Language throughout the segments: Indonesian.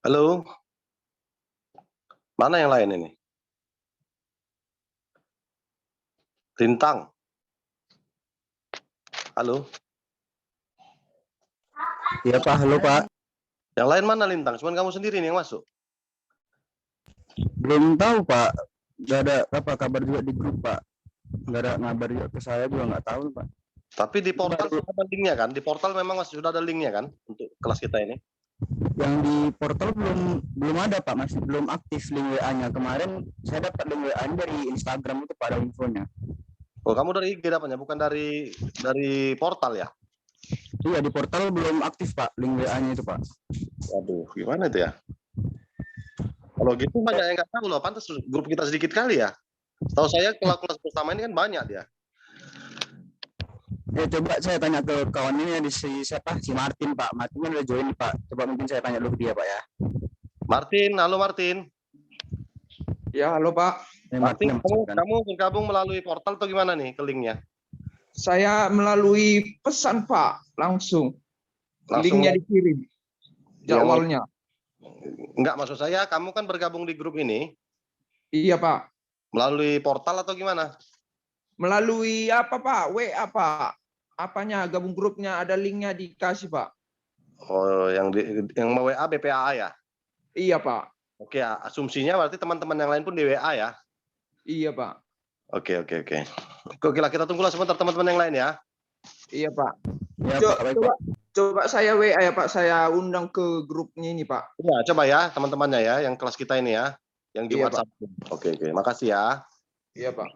Halo, mana yang lain ini? Lintang, halo? Iya Pak, halo Pak. Yang lain mana Lintang? Cuman kamu sendiri nih yang masuk? Belum tahu Pak. Gak ada apa kabar juga di grup Pak. Gak ada ngabar juga ke saya juga nggak tahu Pak. Tapi di Ini portal baru sudah ada linknya kan? Di portal memang masih sudah ada linknya kan? Untuk kelas kita ini. yang di portal belum ada Pak, masih belum aktif link WA-nya. Kemarin saya dapat link WA-nya dari Instagram itu pada infonya. Oh, kamu dari IG dapatnya, bukan dari portal ya? Iya di portal belum aktif Pak link WA-nya itu Pak. Waduh, gimana itu ya? Kalau gitu banyak yang nggak tahu loh. Pantas grup kita sedikit kali ya. Tahu saya kelas bersama ini kan banyak dia. Coba saya tanya ke kawan ini di siapa si Martin Pak. Martin kan udah join Pak. Coba mungkin saya tanya dulu ke dia Pak ya. Martin, halo Martin. Ya, halo Pak. Martin, Martin kamu bergabung melalui portal atau gimana nih ke linknya? Saya melalui pesan Pak, langsung. Langsung Linknya dikirim, yang jadwalnya. enggak, maksud saya kamu kan bergabung di grup ini Iya Pak. melalui portal atau gimana? Melalui apa Pak? WA Pak. Apanya, gabung grupnya, ada linknya dikasih Pak. Oh, yang WA BPAA ya? Iya Pak. Oke, asumsinya berarti teman-teman yang lain pun di WA ya? Iya Pak. Oke. Oke lah, kita tunggulah sebentar teman-teman yang lain ya. Iya Pak. Ya Pak, baik Coba, Pak. coba saya WA ya Pak, saya undang ke grupnya ini Pak. Ya, coba ya teman-temannya ya, yang kelas kita ini ya, yang Iya Jumat Pak. Sabtu. Oke, makasih ya. Iya Pak.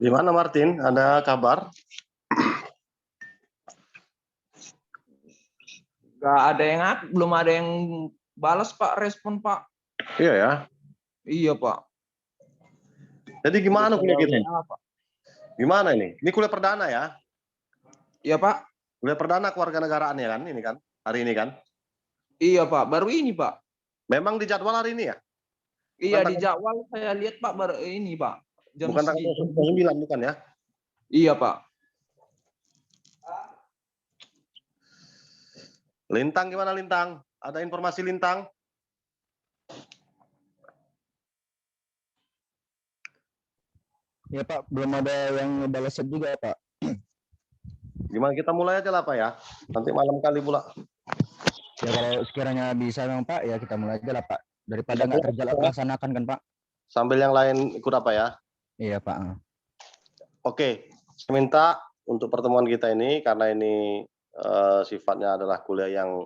Gimana Martin? Ada kabar? Nggak ada yang belum ada yang balas Pak, respon Pak. Iya ya. Iya Pak. Jadi gimana Terus kuliah ada kita? WA, Pak. Gimana ini? Ini kuliah perdana ya? Iya Pak. Kuliah perdana kewarganegaraan ya kan? Ini kan? Hari ini kan? Iya Pak. Baru ini Pak. Memang di jadwal hari ini ya? Iya di tanggal, jadwal saya lihat Pak baru ini Pak. Jam bukan tanggal segitu. 29 bukan ya? Iya Pak. Lintang gimana Lintang? Ada informasi Lintang? Ya Pak, belum ada yang balas juga Pak. Gimana kita mulai aja lah Pak ya? Nanti malam kali pula. Ya kalau sekiranya bisa memang Pak, ya kita mulai aja lah Pak. Daripada nggak terlaksanakan kan Pak. Sambil yang lain ikut apa ya? Iya Pak. Oke, saya minta untuk pertemuan kita ini, karena ini sifatnya adalah kuliah yang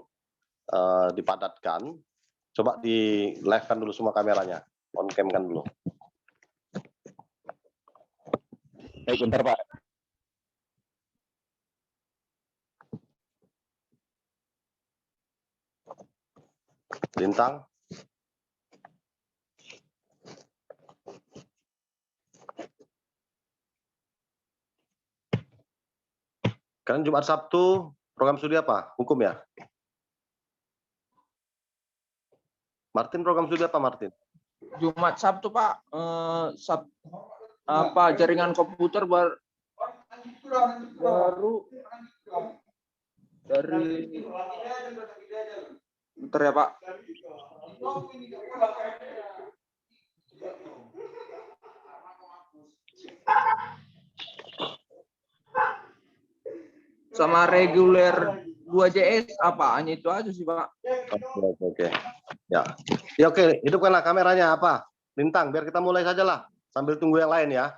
dipadatkan, coba di live kan dulu semua kameranya, on cam kan dulu. Baik, bentar Pak. Lintang. Kan Jumat Sabtu program studi apa? Hukum ya? Martin program studi apa Martin? Jumat Sabtu Pak. Apa jaringan komputer baru dari bentar ya Pak. Sama reguler 2JS apa? Hanya itu aja sih Pak. Oke. Ya. Ya oke, hidupkanlah kameranya apa? Lintang, biar kita mulai saja lah sambil tunggu yang lain ya.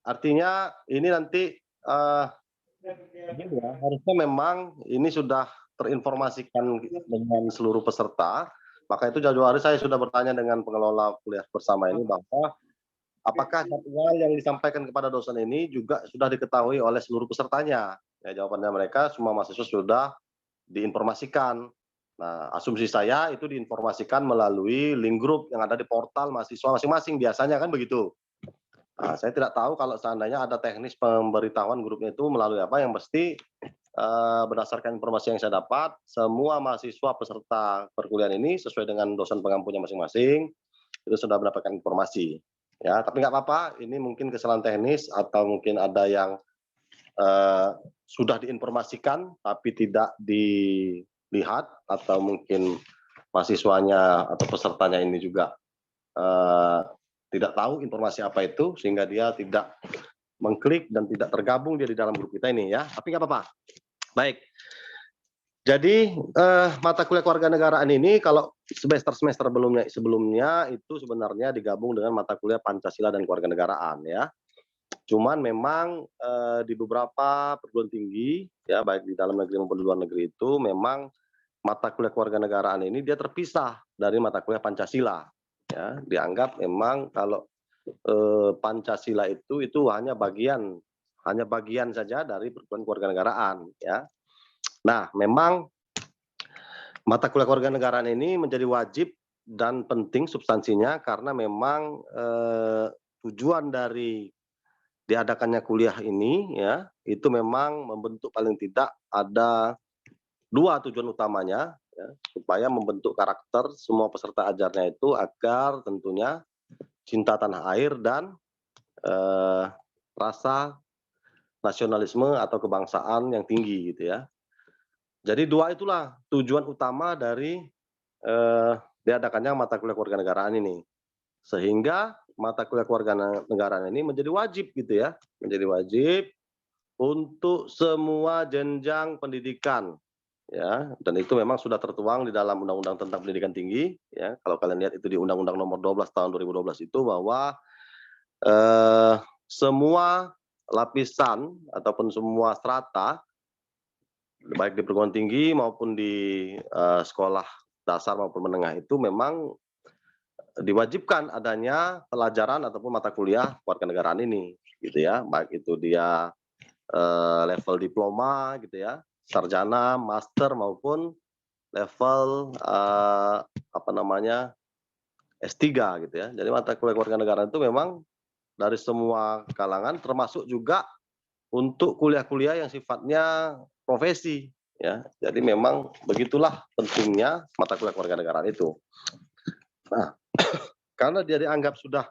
Artinya ini nanti harusnya memang ini sudah terinformasikan dengan seluruh peserta. Maka itu jauh hari saya sudah bertanya dengan pengelola kuliah bersama ini bahwa apakah jadwal yang disampaikan kepada dosen ini juga sudah diketahui oleh seluruh pesertanya. Ya, jawabannya mereka semua mahasiswa sudah diinformasikan. Nah, asumsi saya itu diinformasikan melalui link grup yang ada di portal mahasiswa masing-masing, biasanya kan begitu. Nah, saya tidak tahu kalau seandainya ada teknis pemberitahuan grupnya itu melalui apa, yang mesti berdasarkan informasi yang saya dapat, semua mahasiswa peserta perkuliahan ini sesuai dengan dosen pengampunya masing-masing itu sudah mendapatkan informasi. Ya, tapi nggak apa-apa, ini mungkin kesalahan teknis atau mungkin ada yang sudah diinformasikan tapi tidak dilihat, atau mungkin mahasiswanya atau pesertanya ini juga tidak tahu informasi apa itu sehingga dia tidak mengklik dan tidak tergabung dia di dalam grup kita ini ya. Tapi nggak apa-apa. Baik. Jadi mata kuliah kewarganegaraan ini kalau semester sebelumnya itu sebenarnya digabung dengan mata kuliah Pancasila dan kewarganegaraan ya. Cuman memang di beberapa perguruan tinggi ya, baik di dalam negeri maupun di luar negeri, itu memang mata kuliah kewarganegaraan ini dia terpisah dari mata kuliah Pancasila ya. Dianggap memang kalau Pancasila itu hanya bagian saja dari perguruan kewarganegaraan ya. Nah, memang mata kuliah kewarganegaraan ini menjadi wajib dan penting substansinya karena memang tujuan dari diadakannya kuliah ini ya, itu memang membentuk paling tidak ada 2 tujuan utamanya ya, supaya membentuk karakter semua peserta ajarnya itu agar tentunya cinta tanah air dan rasa nasionalisme atau kebangsaan yang tinggi gitu ya. Jadi 2 itulah tujuan utama dari diadakannya mata kuliah kewarganegaraan ini. Sehingga mata kuliah kewarganegaraan ini menjadi wajib gitu ya, menjadi wajib untuk semua jenjang pendidikan ya, dan itu memang sudah tertuang di dalam Undang-Undang tentang Pendidikan Tinggi ya. Kalau kalian lihat itu di Undang-Undang Nomor 12 tahun 2012 itu bahwa semua lapisan ataupun semua strata baik di perguruan tinggi maupun di sekolah dasar maupun menengah itu memang diwajibkan adanya pelajaran ataupun mata kuliah kewarganegaraan ini, gitu ya. Baik itu dia level diploma, gitu ya, sarjana, master maupun level apa namanya S3, gitu ya. Jadi mata kuliah kewarganegaraan itu memang dari semua kalangan, termasuk juga untuk kuliah-kuliah yang sifatnya profesi, ya. Jadi memang begitulah pentingnya mata kuliah kewarganegaraan itu. Nah, karena dia dianggap sudah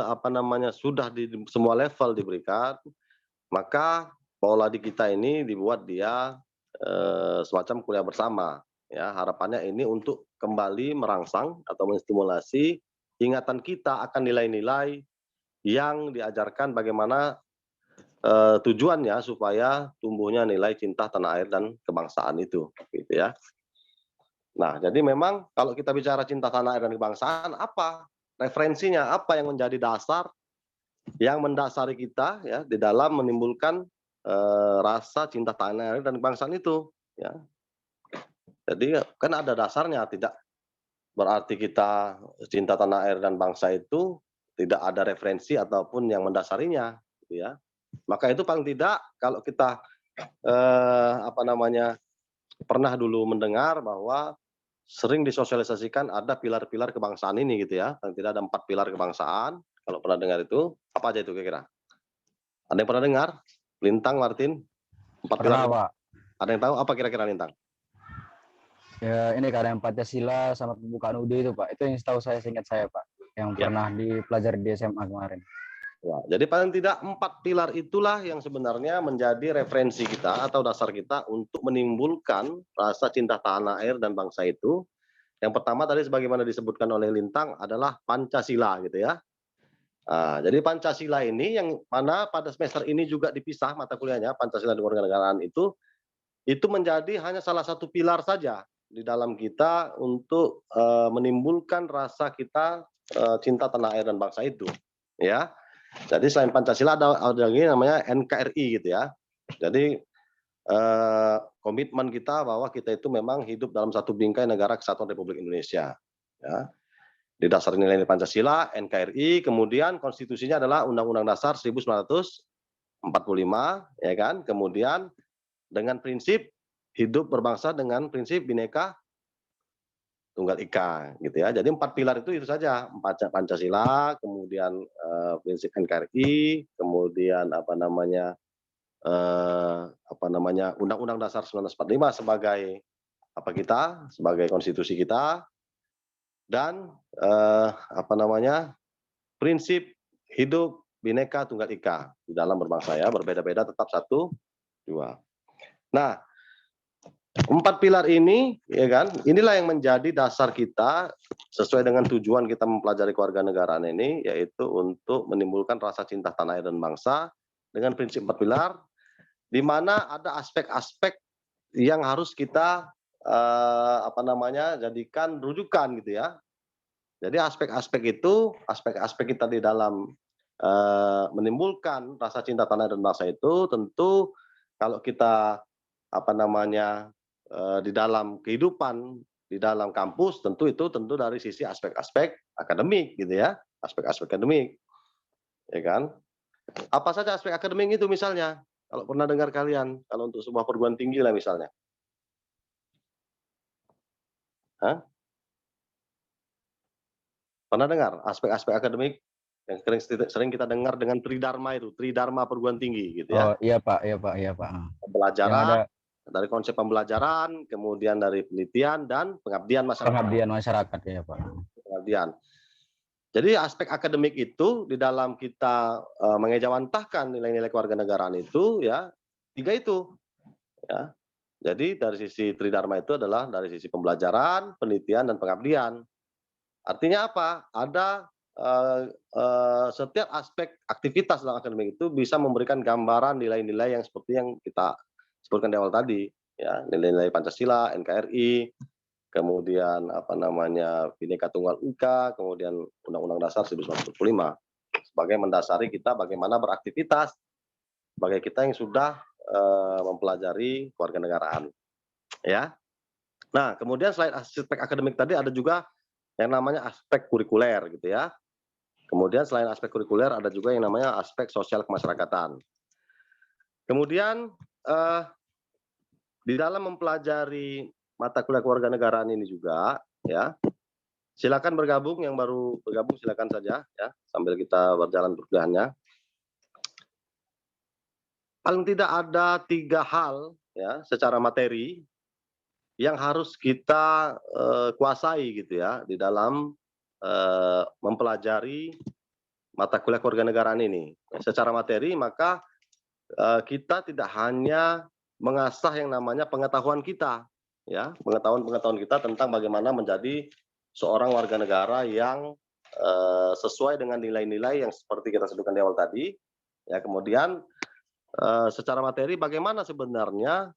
apa namanya, sudah di semua level diberikan, maka pola di kita ini dibuat dia semacam kuliah bersama, ya. Harapannya ini untuk kembali merangsang atau menstimulasi ingatan kita akan nilai-nilai yang diajarkan bagaimana tujuannya supaya tumbuhnya nilai cinta tanah air dan kebangsaan itu, gitu ya. Nah, jadi memang kalau kita bicara cinta tanah air dan kebangsaan, apa referensinya, apa yang menjadi dasar, yang mendasari kita ya di dalam menimbulkan rasa cinta tanah air dan kebangsaan itu, ya. Jadi kan ada dasarnya, tidak berarti kita cinta tanah air dan bangsa itu tidak ada referensi ataupun yang mendasarinya, gitu ya. Maka itu paling tidak kalau kita apa namanya, pernah dulu mendengar bahwa sering disosialisasikan ada pilar-pilar kebangsaan ini, gitu ya. Paling tidak ada 4 pilar kebangsaan, kalau pernah dengar itu, apa aja itu kira-kira? Ada yang pernah dengar? Lintang, Martin? 4 pilar Pernah, Pak. ada yang tahu apa kira-kira Lintang? Ya, ini kadang Pancasila sama pembukaan UUD itu, Pak. Itu yang setahu saya, seingat saya, Pak. Yang Ya. pernah dipelajari di SMA kemarin. Ya, jadi paling tidak 4 pilar itulah yang sebenarnya menjadi referensi kita atau dasar kita untuk menimbulkan rasa cinta tanah air dan bangsa itu. Yang pertama tadi sebagaimana disebutkan oleh Lintang adalah Pancasila, gitu ya. Nah, jadi Pancasila ini yang mana pada semester ini juga dipisah mata kuliahnya, Pancasila dan Kewarganegaraan itu menjadi hanya salah satu pilar saja di dalam kita untuk menimbulkan rasa kita cinta tanah air dan bangsa itu, ya. Jadi selain Pancasila ada lagi namanya NKRI, gitu ya. Jadi komitmen kita bahwa kita itu memang hidup dalam satu bingkai negara kesatuan Republik Indonesia, ya. Di dasar nilai Pancasila, NKRI, kemudian konstitusinya adalah Undang-Undang Dasar 1945, ya kan. Kemudian dengan prinsip hidup berbangsa dengan prinsip Bhinneka Tunggal Ika, gitu ya. Jadi 4 pilar itu saja, Pancasila, kemudian prinsip NKRI, kemudian apa namanya Undang-Undang Dasar 1945 sebagai apa kita, sebagai konstitusi kita, dan apa namanya prinsip hidup Bhinneka Tunggal Ika di dalam berbangsa, ya, berbeda-beda tetap satu, dua. Nah, 4 pilar ini, ya kan, inilah yang menjadi dasar kita sesuai dengan tujuan kita mempelajari kewarganegaraan ini, yaitu untuk menimbulkan rasa cinta tanah air dan bangsa dengan prinsip 4 pilar, di mana ada aspek-aspek yang harus kita apa namanya jadikan rujukan, gitu ya. Jadi aspek-aspek itu, aspek-aspek kita di dalam menimbulkan rasa cinta tanah air dan bangsa itu tentu kalau kita apa namanya di dalam kehidupan, di dalam kampus, tentu dari sisi aspek-aspek akademik, gitu ya, aspek-aspek akademik, ya kan. Apa saja aspek akademik itu misalnya, kalau pernah dengar kalian, kalau untuk sebuah perguruan tinggi lah misalnya. Hah? Pernah dengar aspek-aspek akademik yang sering kita dengar dengan tridharma itu, tridharma perguruan tinggi, gitu ya. Oh, iya, Pak. Iya, Pak. Iya, Pak. Yang Pembelajaran, ada dari konsep pembelajaran, kemudian dari penelitian dan pengabdian masyarakat. pengabdian masyarakat, ya, Pak. Pengabdian. Jadi aspek akademik itu di dalam kita mengejawantahkan nilai-nilai kewarganegaraan itu, ya, 3 itu, ya. Jadi dari sisi tridharma itu adalah dari sisi pembelajaran, penelitian dan pengabdian. Artinya apa? Ada setiap aspek aktivitas dalam akademik itu bisa memberikan gambaran nilai-nilai yang seperti yang kita sebutkan di awal tadi, ya, nilai-nilai Pancasila, NKRI, kemudian apa namanya Bhinneka Tunggal Ika, kemudian Undang-Undang Dasar 1945 sebagai mendasari kita bagaimana beraktivitas sebagai kita yang sudah mempelajari kewarganegaraan, ya. Nah, kemudian selain aspek akademik tadi ada juga yang namanya aspek kurikuler gitu ya. Kemudian selain aspek kurikuler ada juga yang namanya aspek sosial kemasyarakatan. Kemudian di dalam mempelajari mata kuliah kewarganegaraan ini juga ya, silakan bergabung, yang baru bergabung silakan saja ya sambil kita berjalan perkuliahannya. Paling tidak ada 3 hal ya secara materi yang harus kita kuasai gitu ya di dalam mempelajari mata kuliah kewarganegaraan ini. Secara materi maka kita tidak hanya mengasah yang namanya pengetahuan kita, ya, pengetahuan kita tentang bagaimana menjadi seorang warga negara yang sesuai dengan nilai-nilai yang seperti kita sebutkan di awal tadi. Ya, kemudian secara materi bagaimana sebenarnya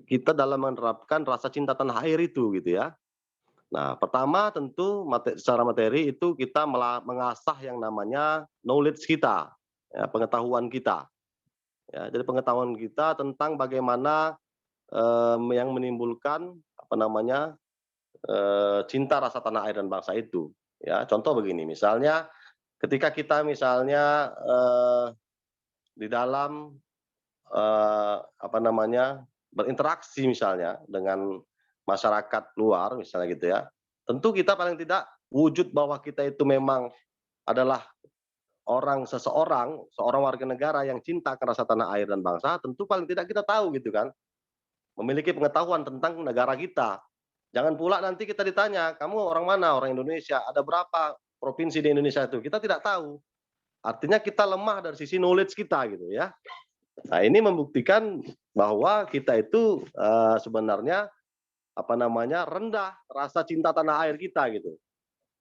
kita dalam menerapkan rasa cinta tanah air itu gitu ya. Nah, pertama tentu secara materi itu kita mengasah yang namanya knowledge kita, ya, pengetahuan kita. Ya, jadi pengetahuan kita tentang bagaimana yang menimbulkan apa namanya cinta rasa tanah air dan bangsa itu. Ya, contoh begini, misalnya ketika kita misalnya di dalam apa namanya berinteraksi misalnya dengan masyarakat luar misalnya gitu ya, tentu kita paling tidak wujud bahwa kita itu memang adalah seorang warga negara yang cinta akan rasa tanah air dan bangsa, tentu paling tidak kita tahu gitu kan, memiliki pengetahuan tentang negara kita. Jangan pula nanti kita ditanya, kamu orang mana? Orang Indonesia. Ada berapa provinsi di Indonesia itu? Kita tidak tahu. Artinya kita lemah dari sisi knowledge kita gitu ya. Nah, ini membuktikan bahwa kita itu sebenarnya apa namanya rendah rasa cinta tanah air kita gitu.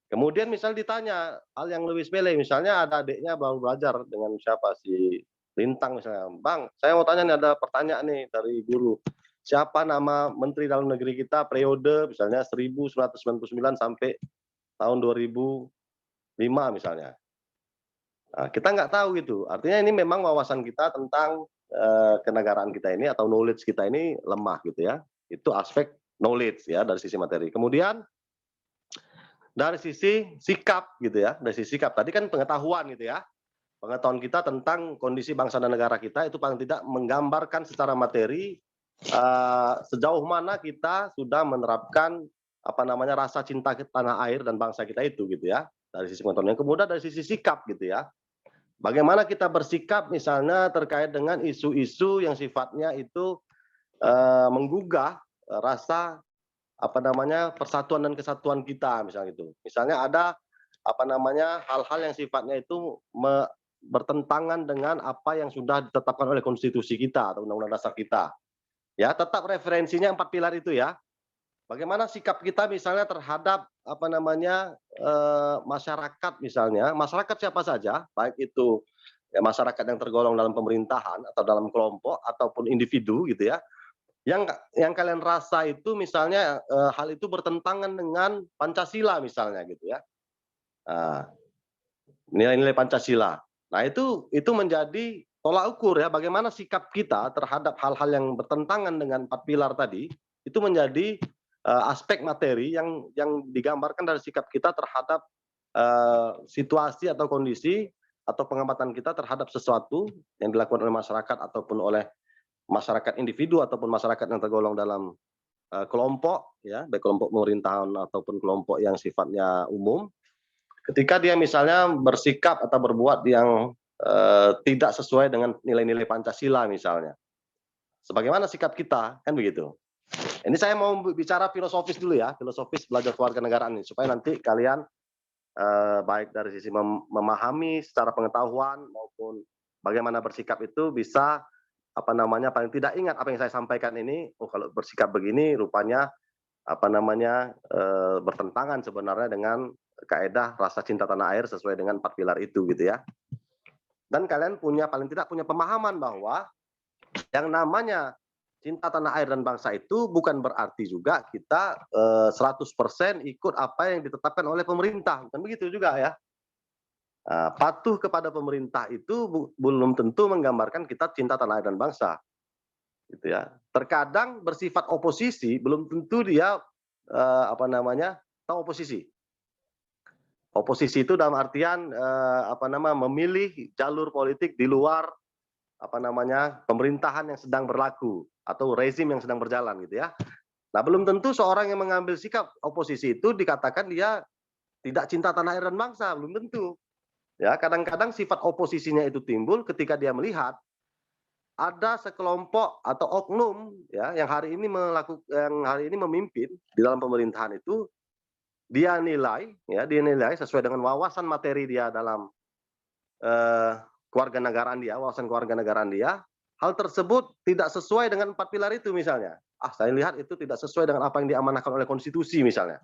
Kemudian misal ditanya hal yang lebih sepele, misalnya ada adiknya baru belajar dengan siapa si Lintang misalnya, Bang, saya mau tanya nih, ada pertanyaan nih dari guru. Siapa nama Menteri Dalam Negeri kita periode misalnya 1999 sampai tahun 2005 misalnya. Nah, kita nggak tahu gitu. Artinya ini memang wawasan kita tentang kenegaraan kita ini atau knowledge kita ini lemah gitu ya. Itu aspek knowledge ya dari sisi materi. Kemudian dari sisi sikap gitu ya, dari sisi sikap tadi kan pengetahuan gitu ya. Pengetahuan kita tentang kondisi bangsa dan negara kita itu paling tidak menggambarkan secara materi sejauh mana kita sudah menerapkan apa namanya rasa cinta tanah air dan bangsa kita itu gitu ya. Dari sisi pengetahuan. Kemudian dari sisi sikap gitu ya. Bagaimana kita bersikap misalnya terkait dengan isu-isu yang sifatnya itu menggugah rasa apa namanya persatuan dan kesatuan kita misalnya gitu. Misalnya ada apa namanya hal-hal yang sifatnya itu bertentangan dengan apa yang sudah ditetapkan oleh konstitusi kita atau undang-undang dasar kita. Ya, tetap referensinya 4 pilar itu ya. Bagaimana sikap kita misalnya terhadap apa namanya masyarakat misalnya, masyarakat siapa saja, baik itu ya masyarakat yang tergolong dalam pemerintahan atau dalam kelompok ataupun individu gitu ya. Yang kalian rasa itu misalnya hal itu bertentangan dengan Pancasila misalnya gitu ya. Nah, nilai-nilai Pancasila. Nah, itu menjadi tolak ukur ya bagaimana sikap kita terhadap hal-hal yang bertentangan dengan 4 pilar tadi, itu menjadi aspek materi yang digambarkan dari sikap kita terhadap situasi atau kondisi atau pengamatan kita terhadap sesuatu yang dilakukan oleh masyarakat ataupun oleh masyarakat individu ataupun masyarakat yang tergolong dalam kelompok ya, baik kelompok pemerintahan ataupun kelompok yang sifatnya umum. Ketika dia misalnya bersikap atau berbuat yang tidak sesuai dengan nilai-nilai Pancasila misalnya. Sebagaimana sikap kita, kan begitu. Ini saya mau bicara filosofis dulu ya, filosofis belajar kewarganegaraan ini supaya nanti kalian baik dari sisi memahami secara pengetahuan maupun bagaimana bersikap itu bisa apa namanya paling tidak ingat apa yang saya sampaikan ini. Oh, kalau bersikap begini rupanya apa namanya bertentangan sebenarnya dengan kaedah rasa cinta tanah air sesuai dengan 4 pilar itu gitu ya. Dan kalian paling tidak punya pemahaman bahwa yang namanya cinta tanah air dan bangsa itu bukan berarti juga kita 100% ikut apa yang ditetapkan oleh pemerintah, bukan begitu juga ya. Patuh kepada pemerintah itu belum tentu menggambarkan kita cinta tanah air dan bangsa, gitu ya. Terkadang bersifat oposisi belum tentu dia apa namanya tahu oposisi. Oposisi itu dalam artian memilih jalur politik di luar pemerintahan yang sedang berlaku atau rezim yang sedang berjalan gitu ya. Nah, belum tentu seorang yang mengambil sikap oposisi itu dikatakan dia tidak cinta tanah air dan bangsa, belum tentu. Ya, kadang-kadang sifat oposisinya itu timbul ketika dia melihat ada sekelompok atau oknum ya yang hari ini memimpin di dalam pemerintahan itu dia nilai sesuai dengan wawasan materi dia dalam wawasan kewarganegaraan dia, hal tersebut tidak sesuai dengan 4 pilar itu misalnya. Saya lihat itu tidak sesuai dengan apa yang diamanahkan oleh konstitusi misalnya.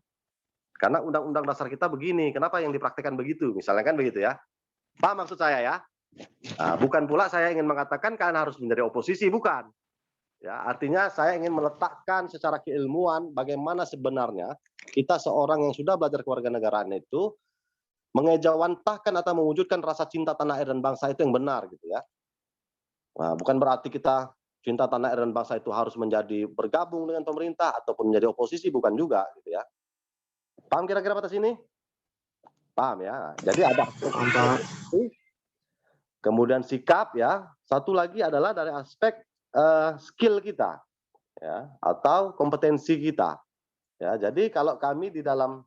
Karena undang-undang dasar kita begini, kenapa yang dipraktikkan begitu? Misalnya kan begitu ya. Paham maksud saya ya? Nah, bukan pula saya ingin mengatakan kalian harus menjadi oposisi, bukan. Ya, artinya saya ingin meletakkan secara keilmuan bagaimana sebenarnya kita seorang yang sudah belajar kewarganegaraan itu mengejawantahkan atau mewujudkan rasa cinta tanah air dan bangsa itu yang benar gitu ya. Nah, bukan berarti kita cinta tanah air dan bangsa itu harus menjadi bergabung dengan pemerintah ataupun menjadi oposisi, bukan juga gitu ya. Paham kira-kira batas ini? Paham ya. Jadi ada kemudian sikap ya. Satu lagi adalah dari aspek skill kita ya atau kompetensi kita. Ya, jadi kalau kami di dalam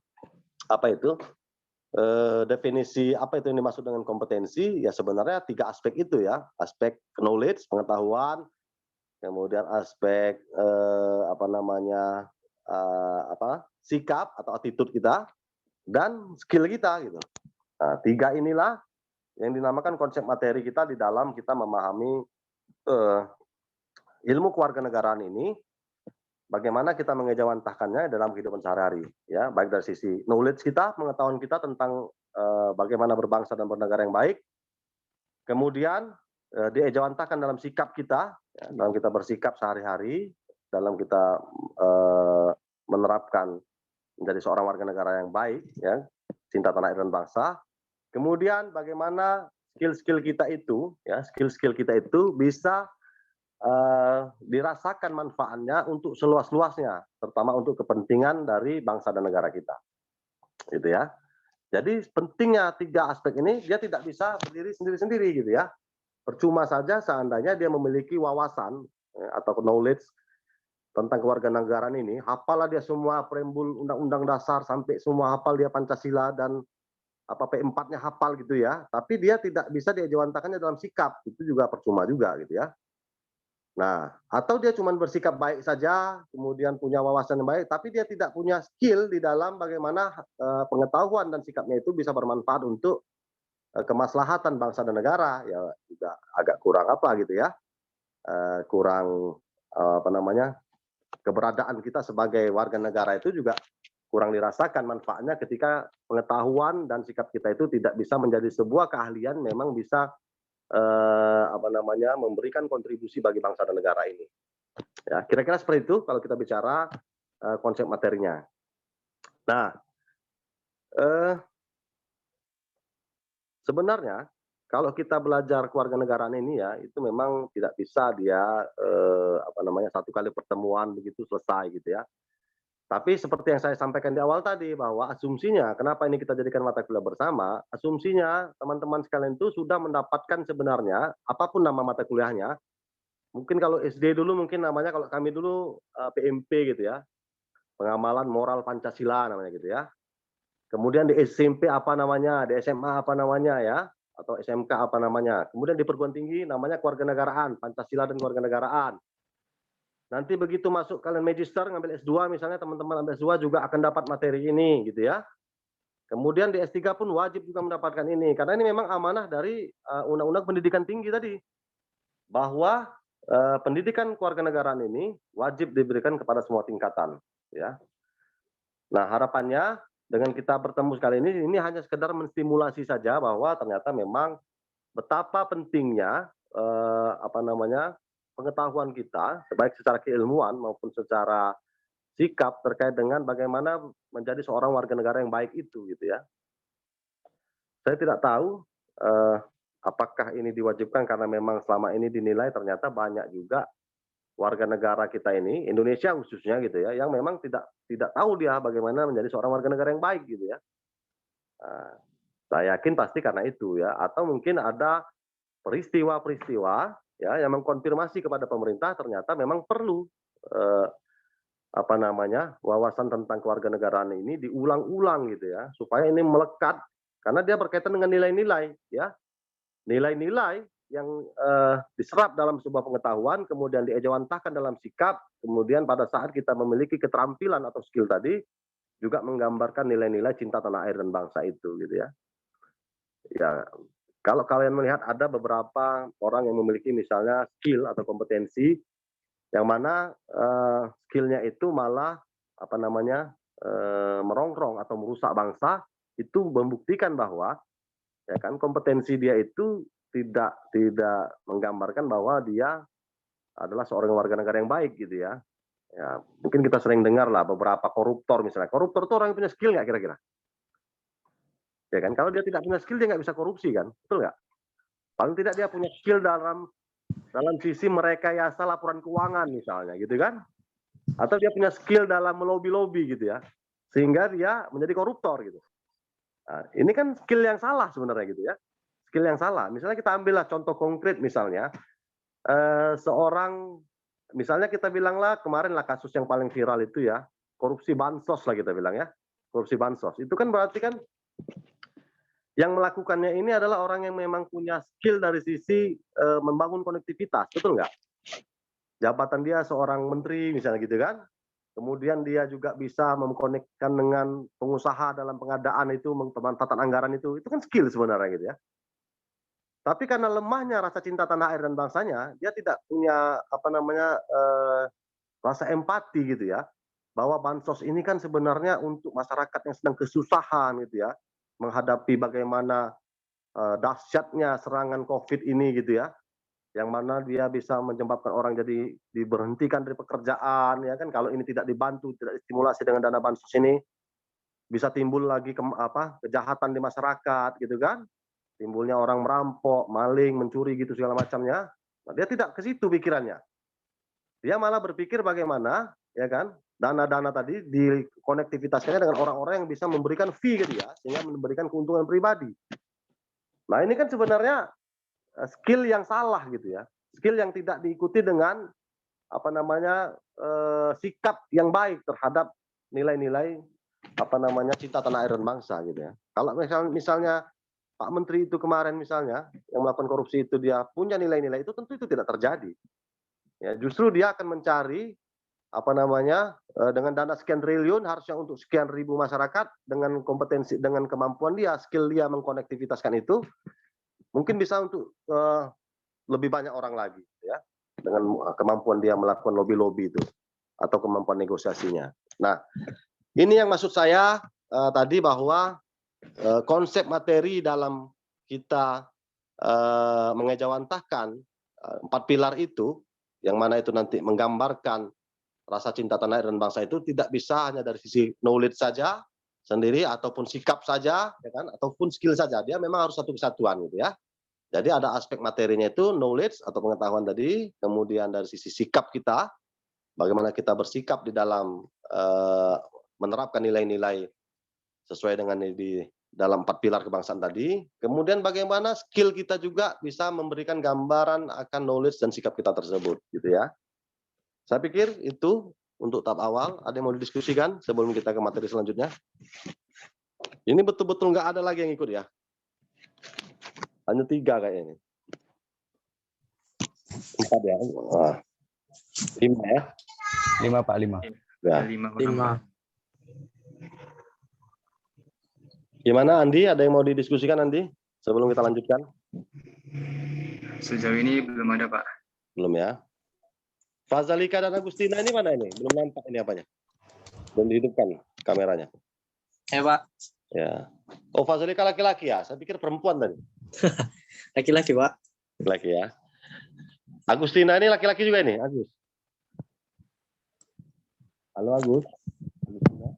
definisi apa itu yang dimaksud dengan kompetensi ya sebenarnya 3 aspek itu ya, aspek knowledge pengetahuan, kemudian aspek sikap atau attitude kita dan skill kita gitu. Nah, 3 inilah yang dinamakan konsep materi kita di dalam kita memahami ilmu kewarganegaraan ini. Bagaimana kita mengejawantahkannya dalam kehidupan sehari-hari, ya, baik dari sisi knowledge kita, pengetahuan kita tentang bagaimana berbangsa dan bernegara yang baik, kemudian diejawantahkan dalam sikap kita, ya, dalam kita bersikap sehari-hari, dalam kita menerapkan menjadi seorang warga negara yang baik, ya, cinta tanah air dan bangsa. Kemudian bagaimana skill-skill kita itu, ya, skill-skill kita itu bisa dirasakan manfaatnya untuk seluas-luasnya, terutama untuk kepentingan dari bangsa dan negara kita, gitu ya. Jadi pentingnya 3 aspek ini dia tidak bisa berdiri sendiri-sendiri gitu ya. Percuma saja seandainya dia memiliki wawasan atau knowledge tentang kewarganegaraan ini, hafalah dia semua preambul undang-undang dasar sampai semua hafal dia Pancasila dan P4-nya hafal gitu ya, tapi dia tidak bisa diejawantahkannya dalam sikap, itu juga percuma juga gitu ya. Nah, atau dia cuma bersikap baik saja, kemudian punya wawasan yang baik, tapi dia tidak punya skill di dalam bagaimana pengetahuan dan sikapnya itu bisa bermanfaat untuk kemaslahatan bangsa dan negara, ya juga agak kurang gitu ya, kurang keberadaan kita sebagai warga negara itu juga kurang dirasakan manfaatnya ketika pengetahuan dan sikap kita itu tidak bisa menjadi sebuah keahlian, memang bisa memberikan kontribusi bagi bangsa dan negara ini. Ya, kira-kira seperti itu kalau kita bicara konsep materinya. Nah, sebenarnya kalau kita belajar kewarganegaraan ini ya, itu memang tidak bisa dia satu kali pertemuan begitu selesai gitu ya. Tapi seperti yang saya sampaikan di awal tadi, bahwa asumsinya, kenapa ini kita jadikan mata kuliah bersama, asumsinya teman-teman sekalian itu sudah mendapatkan sebenarnya, apapun nama mata kuliahnya, mungkin kalau SD dulu, mungkin namanya, kalau kami dulu PMP gitu ya, pengamalan moral Pancasila namanya gitu ya. Kemudian di SMP apa namanya, di SMA apa namanya ya, atau SMK apa namanya. Kemudian di perguruan tinggi namanya kewarganegaraan, Pancasila dan kewarganegaraan. Nanti begitu masuk kalian magister ngambil S2 misalnya, teman-teman ambil S2 juga akan dapat materi ini gitu ya. Kemudian di S3 pun wajib juga mendapatkan ini, karena ini memang amanah dari Undang-Undang Pendidikan Tinggi tadi, bahwa pendidikan kewarganegaraan ini wajib diberikan kepada semua tingkatan ya. Nah, harapannya dengan kita bertemu sekali ini hanya sekedar menstimulasi saja bahwa ternyata memang betapa pentingnya pengetahuan kita, baik secara keilmuan maupun secara sikap terkait dengan bagaimana menjadi seorang warga negara yang baik itu gitu ya. Saya tidak tahu apakah ini diwajibkan karena memang selama ini dinilai ternyata banyak juga warga negara kita ini, Indonesia khususnya gitu ya, yang memang tidak tahu dia bagaimana menjadi seorang warga negara yang baik gitu ya. Nah, saya yakin pasti karena itu ya, atau mungkin ada peristiwa-peristiwa ya yang mengkonfirmasi kepada pemerintah ternyata memang perlu wawasan tentang kewarganegaraan ini diulang-ulang gitu ya, supaya ini melekat karena dia berkaitan dengan nilai-nilai ya. Nilai-nilai yang diserap dalam sebuah pengetahuan, kemudian diejawantahkan dalam sikap, kemudian pada saat kita memiliki keterampilan atau skill tadi, juga menggambarkan nilai-nilai cinta tanah air dan bangsa itu gitu ya. Ya, kalau kalian melihat ada beberapa orang yang memiliki misalnya skill atau kompetensi yang mana skillnya itu malah merongrong atau merusak bangsa, itu membuktikan bahwa ya kan kompetensi dia itu tidak menggambarkan bahwa dia adalah seorang warga negara yang baik gitu ya. Ya, mungkin kita sering dengar lah beberapa koruptor misalnya. Koruptor itu orang yang punya skill nggak kira-kira? Ya kan, kalau dia tidak punya skill dia nggak bisa korupsi kan, betul nggak? Paling tidak dia punya skill dalam sisi merekayasa laporan keuangan misalnya gitu kan, atau dia punya skill dalam melobi-lobi gitu ya, sehingga dia menjadi koruptor gitu. Nah, ini kan skill yang salah sebenarnya gitu ya, skill yang salah. Misalnya kita ambillah contoh konkret misalnya, seorang, misalnya kita bilanglah kemarin lah kasus yang paling viral itu ya, korupsi bansos lah kita bilang ya, korupsi bansos. Itu kan berarti kan yang melakukannya ini adalah orang yang memang punya skill dari sisi membangun konektivitas, betul nggak? Jabatan dia seorang menteri misalnya gitu kan, kemudian dia juga bisa mengkonekkan dengan pengusaha dalam pengadaan itu, pemanfaatan anggaran itu kan skill sebenarnya gitu ya. Tapi karena lemahnya rasa cinta tanah air dan bangsanya, dia tidak punya rasa empati gitu ya, bahwa bansos ini kan sebenarnya untuk masyarakat yang sedang kesusahan gitu ya, menghadapi bagaimana dahsyatnya serangan COVID ini gitu ya, yang mana dia bisa menyebabkan orang jadi diberhentikan dari pekerjaan ya kan, kalau ini tidak dibantu, tidak distimulasi dengan dana bansos ini, bisa timbul lagi kejahatan di masyarakat gitu kan, timbulnya orang merampok, maling, mencuri gitu segala macamnya. Nah, dia tidak ke situ pikirannya, dia malah berpikir bagaimana ya kan dana-dana tadi dikonektivitaskannya dengan orang-orang yang bisa memberikan fee ke dia sehingga memberikan keuntungan pribadi. Nah, ini kan sebenarnya skill yang salah gitu ya, skill yang tidak diikuti dengan sikap yang baik terhadap nilai-nilai cinta tanah air dan bangsa gitu ya. Kalau misalnya Pak Menteri itu kemarin misalnya yang melakukan korupsi itu dia punya nilai-nilai itu, tentu itu tidak terjadi. Ya, justru dia akan mencari dengan dana sekian triliun harusnya untuk sekian ribu masyarakat, dengan kompetensi, dengan kemampuan dia, skill dia mengkonektivitaskan itu, mungkin bisa untuk lebih banyak orang lagi ya, dengan kemampuan dia melakukan lobby-lobby itu atau kemampuan negosiasinya. Nah, ini yang maksud saya tadi bahwa konsep materi dalam kita mengejawantahkan 4 pilar itu, yang mana itu nanti menggambarkan rasa cinta tanah air dan bangsa itu tidak bisa hanya dari sisi knowledge saja sendiri ataupun sikap saja ya kan, ataupun skill saja, dia memang harus satu kesatuan gitu ya. Jadi ada aspek materinya itu knowledge atau pengetahuan tadi, kemudian dari sisi sikap kita, bagaimana kita bersikap di dalam menerapkan nilai-nilai sesuai dengan di dalam 4 pilar kebangsaan tadi, kemudian bagaimana skill kita juga bisa memberikan gambaran akan knowledge dan sikap kita tersebut gitu ya. Saya pikir itu untuk tahap awal. Ada yang mau didiskusikan sebelum kita ke materi selanjutnya? Ini betul-betul nggak ada lagi yang ikut ya? Hanya 3 kayaknya. 4 ya? 5 ya? 5 Pak, 5. Ya. 5. Gimana Andi? Ada yang mau didiskusikan Andi? Sebelum kita lanjutkan? Sejauh ini belum ada Pak. Belum ya? Fazalika dan Agustina ini mana ini? Belum nampak ini apanya? Belum dihidupkan kameranya. Ya Pak. Ya. Oh, Fazalika laki-laki ya? Saya pikir perempuan tadi. Laki-laki Pak. Laki ya. Agustina ini laki-laki juga ini, Agus. Halo Agus. Agustina.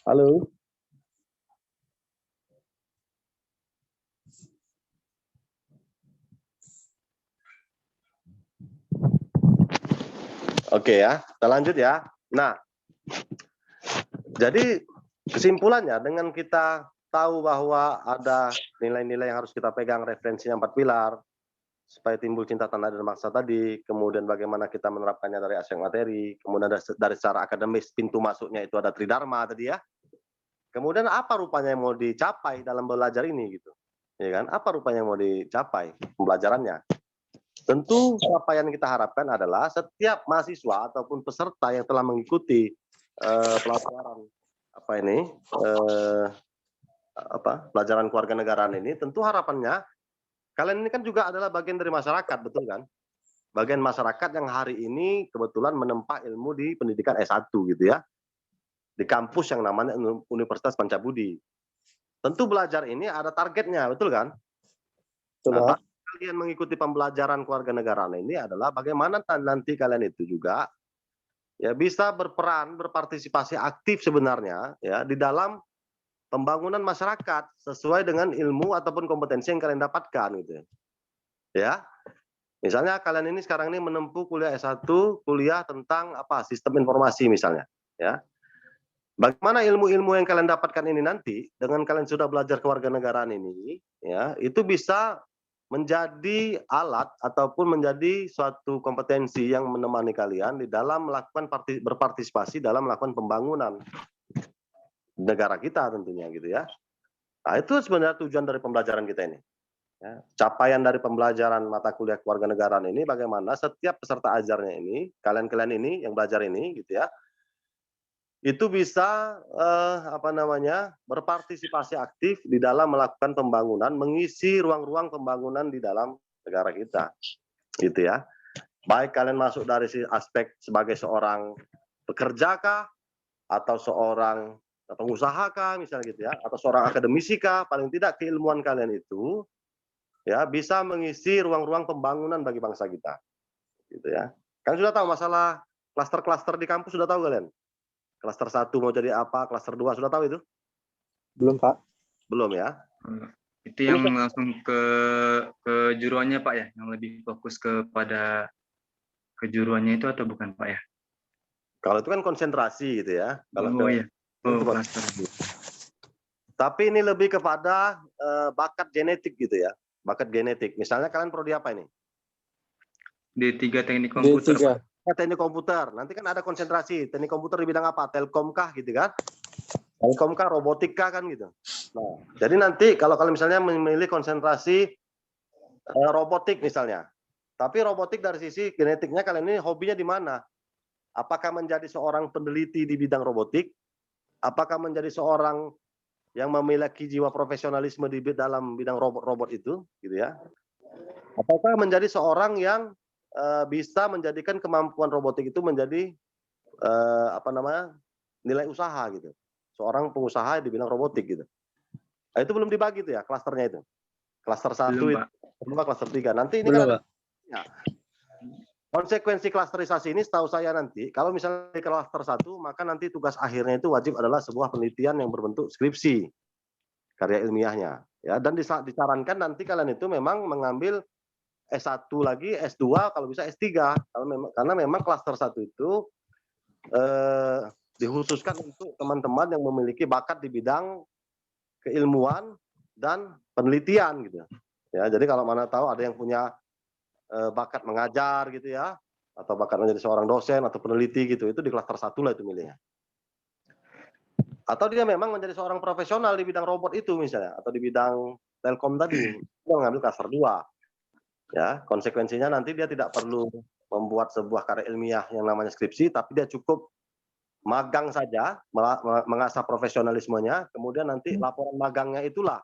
Halo. Oke ya, kita lanjut ya. Nah, Jadi kesimpulannya dengan kita tahu bahwa ada nilai-nilai yang harus kita pegang, referensinya 4 pilar, supaya timbul cinta tanah dan bangsa tadi, kemudian bagaimana kita menerapkannya dari aspek materi, kemudian dari secara akademis pintu masuknya itu ada tridharma tadi ya. Kemudian apa rupanya yang mau dicapai dalam belajar ini gitu. Ya kan? Apa rupanya yang mau dicapai pembelajarannya? Tentu apa yang kita harapkan adalah setiap mahasiswa ataupun peserta yang telah mengikuti pelajaran pelajaran kewarganegaraan ini, tentu harapannya kalian ini kan juga adalah bagian dari masyarakat, betul kan? Bagian masyarakat yang hari ini kebetulan menempa ilmu di pendidikan S1 gitu ya. Di kampus yang namanya Universitas Pancabudi. Tentu belajar ini ada targetnya, betul kan? Nah, kalian mengikuti pembelajaran kewarganegaraan ini adalah bagaimana nanti kalian itu juga ya bisa berperan, berpartisipasi aktif sebenarnya ya di dalam pembangunan masyarakat sesuai dengan ilmu ataupun kompetensi yang kalian dapatkan gitu. Ya. Misalnya kalian ini sekarang ini menempuh kuliah S1, kuliah tentang sistem informasi misalnya, ya. Bagaimana ilmu-ilmu yang kalian dapatkan ini nanti dengan kalian sudah belajar kewarganegaraan ini, ya, itu bisa menjadi alat ataupun menjadi suatu kompetensi yang menemani kalian di dalam melakukan berpartisipasi dalam melakukan pembangunan negara kita tentunya gitu ya. Nah, itu sebenarnya tujuan dari pembelajaran kita ini. Ya, capaian dari pembelajaran mata kuliah kewarganegaraan ini bagaimana setiap peserta ajarnya ini, kalian-kalian ini yang belajar ini gitu ya, itu bisa berpartisipasi aktif di dalam melakukan pembangunan, mengisi ruang-ruang pembangunan di dalam negara kita, gitu ya. Baik kalian masuk dari aspek sebagai seorang pekerja kah, atau seorang pengusaha kah, misalnya gitu ya, atau seorang akademisi kah, paling tidak keilmuan kalian itu ya bisa mengisi ruang-ruang pembangunan bagi bangsa kita, gitu ya. Kan sudah tahu masalah klaster-klaster di kampus, sudah tahu kalian? Klaster 1 mau jadi apa, klaster 2 sudah tahu itu? Belum, Pak. Belum ya? Itu yang langsung ke kejuruannya Pak ya, yang lebih fokus kepada kejuruannya itu atau bukan Pak ya? Kalau itu kan konsentrasi gitu ya. Kalau iya. Klaster. Tapi ini lebih kepada bakat genetik gitu ya. Bakat genetik. Misalnya kalian prodi apa ini? D3 teknik komputer. D3. Teknik komputer. Nanti kan ada konsentrasi. Teknik komputer di bidang apa? Telkom kah gitu kan? Telkom kah, robotik kah kan gitu. Nah, jadi nanti kalau kalian misalnya memilih konsentrasi robotik misalnya. Tapi robotik dari sisi genetiknya kalian ini hobinya di mana? Apakah menjadi seorang peneliti di bidang robotik? Apakah menjadi seorang yang memiliki jiwa profesionalisme di dalam bidang robot-robot itu, gitu ya? Apakah menjadi seorang yang bisa menjadikan kemampuan robotik itu menjadi nilai usaha gitu? Seorang pengusaha di bidang robotik gitu. Nah, itu belum dibagi tuh ya klasternya itu. Klaster 1 itu, klaster 3. Nanti ini kan ya, konsekuensi klasterisasi ini setahu saya nanti, kalau misalnya di klaster 1, maka nanti tugas akhirnya itu wajib adalah sebuah penelitian yang berbentuk skripsi, karya ilmiahnya. Ya, dan disarankan nanti kalian itu memang mengambil S1 lagi, S2, kalau bisa S3. Karena memang klaster 1 itu dikhususkan untuk teman-teman yang memiliki bakat di bidang keilmuan dan penelitian gitu. Ya, jadi kalau mana tahu ada yang punya bakat mengajar gitu ya, atau bakat menjadi seorang dosen atau peneliti gitu, itu di klaster 1 lah itu milihnya. Atau dia memang menjadi seorang profesional di bidang robot itu misalnya, atau di bidang telkom tadi, dia mengambil klaster 2. Ya, konsekuensinya nanti dia tidak perlu membuat sebuah karya ilmiah yang namanya skripsi, tapi dia cukup magang saja, mengasah profesionalismenya, kemudian nanti laporan magangnya itulah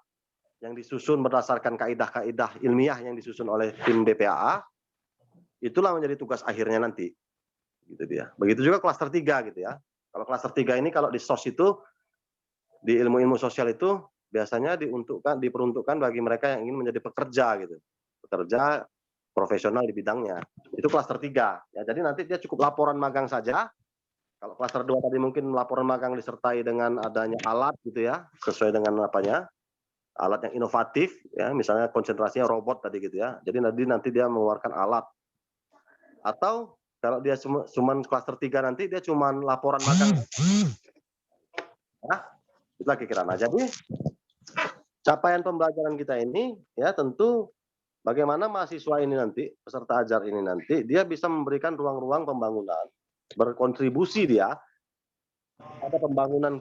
yang disusun berdasarkan kaidah-kaidah ilmiah yang disusun oleh tim BPAA, itulah menjadi tugas akhirnya nanti. Gitu dia. Begitu juga klaster 3 gitu ya. Kalau klaster 3 ini kalau di SOS itu, di ilmu-ilmu sosial itu biasanya diperuntukkan bagi mereka yang ingin menjadi pekerja gitu. Pekerja profesional di bidangnya. Itu klaster 3. Ya, jadi nanti dia cukup laporan magang saja. Kalau klaster 2 tadi mungkin laporan magang disertai dengan adanya alat gitu ya, sesuai dengan alat yang inovatif ya, misalnya konsentrasinya robot tadi gitu ya. Jadi nanti dia mengeluarkan alat. Atau Kalau dia cuman klaster 3 nanti dia cuman laporan magang. Nah, itu lagi kira. Nah, jadi capaian pembelajaran kita ini ya tentu bagaimana mahasiswa ini nanti, peserta ajar ini nanti, dia bisa memberikan ruang-ruang pembangunan, berkontribusi dia pada pembangunan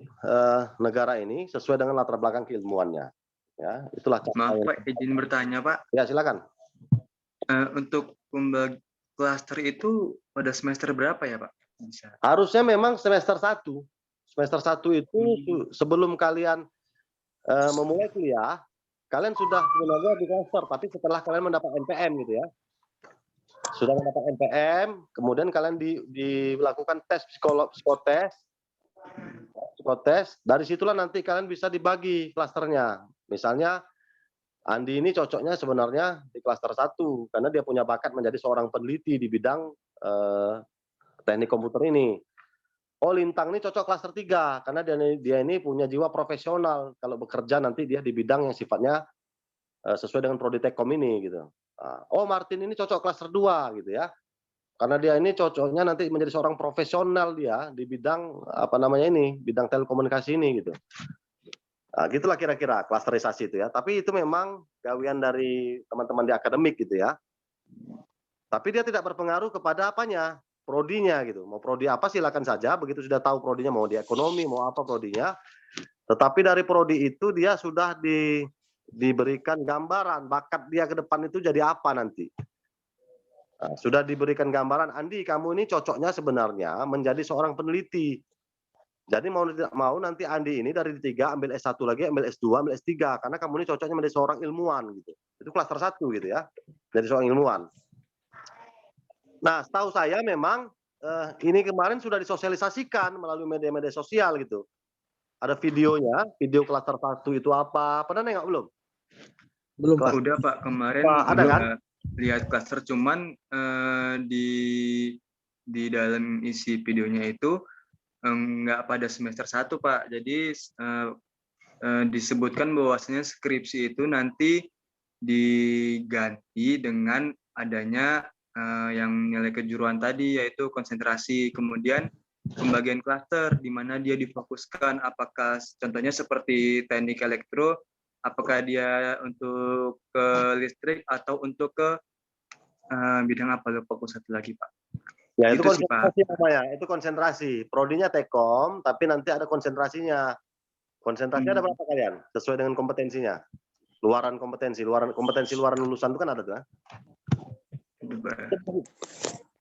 negara ini sesuai dengan latar belakang keilmuannya. Ya, itulah Maaf capaian. Pak, izin bertanya Pak. Ya, silakan. Untuk pembagi klaster itu pada semester berapa ya Pak? Bisa. Harusnya memang semester 1. Semester 1 itu sebelum kalian memulai kuliah, kalian sudah sebenarnya di klaster, tapi setelah kalian mendapat NPM gitu ya. Sudah mendapat NPM, kemudian kalian dilakukan tes psikotes. Dari situlah nanti kalian bisa dibagi klasternya. Misalnya Andi ini cocoknya sebenarnya di klaster 1 karena dia punya bakat menjadi seorang peneliti di bidang teknik komputer ini. Oh, Lintang ini cocok klaster 3 karena dia ini punya jiwa profesional kalau bekerja nanti dia di bidang yang sifatnya sesuai dengan prodi Tekkom ini gitu. Oh, Martin ini cocok klaster 2 gitu ya. Karena dia ini cocoknya nanti menjadi seorang profesional dia di bidang apa namanya ini, bidang telekomunikasi ini gitu. Nah, gitulah kira-kira klasterisasi itu ya. Tapi itu memang gawean dari teman-teman di akademik gitu ya. Tapi dia tidak berpengaruh kepada apanya, prodinya gitu. Mau prodi apa silakan saja, begitu sudah tahu prodinya mau di ekonomi, mau apa prodinya. Tetapi dari prodi itu dia sudah diberikan gambaran bakat dia ke depan itu jadi apa nanti. Nah, sudah diberikan gambaran, Andi kamu ini cocoknya sebenarnya menjadi seorang peneliti. Jadi mau tidak mau nanti Andi ini dari D3 ambil S1 lagi, ambil S2, ambil S3 karena kamu ini cocoknya menjadi seorang ilmuwan gitu. Itu klaster 1 gitu ya. Jadi seorang ilmuwan. Nah, setahu saya memang ini kemarin sudah disosialisasikan melalui media-media sosial gitu. Ada videonya, video klaster 1 itu apa? Pernah nengok belum? Belum Pak. Udah Pak, kemarin Ada kan? Lihat klaster, cuman di dalam isi videonya itu nggak pada semester 1 Pak. Jadi disebutkan bahwasanya skripsi itu nanti diganti dengan adanya yang nilai kejuruan tadi, yaitu konsentrasi. Kemudian pembagian klaster di mana dia difokuskan, apakah contohnya seperti teknik elektro, apakah dia untuk ke listrik atau untuk ke bidang apa, lupa aku satu lagi Pak. Ya itu Gitu sih, konsentrasi namanya, itu konsentrasi. Prodinya Tekkom, tapi nanti ada konsentrasinya. Konsentrasi ada berapa kalian? Sesuai dengan kompetensinya. Luaran kompetensi luaran lulusan itu kan ada tuh. Ya?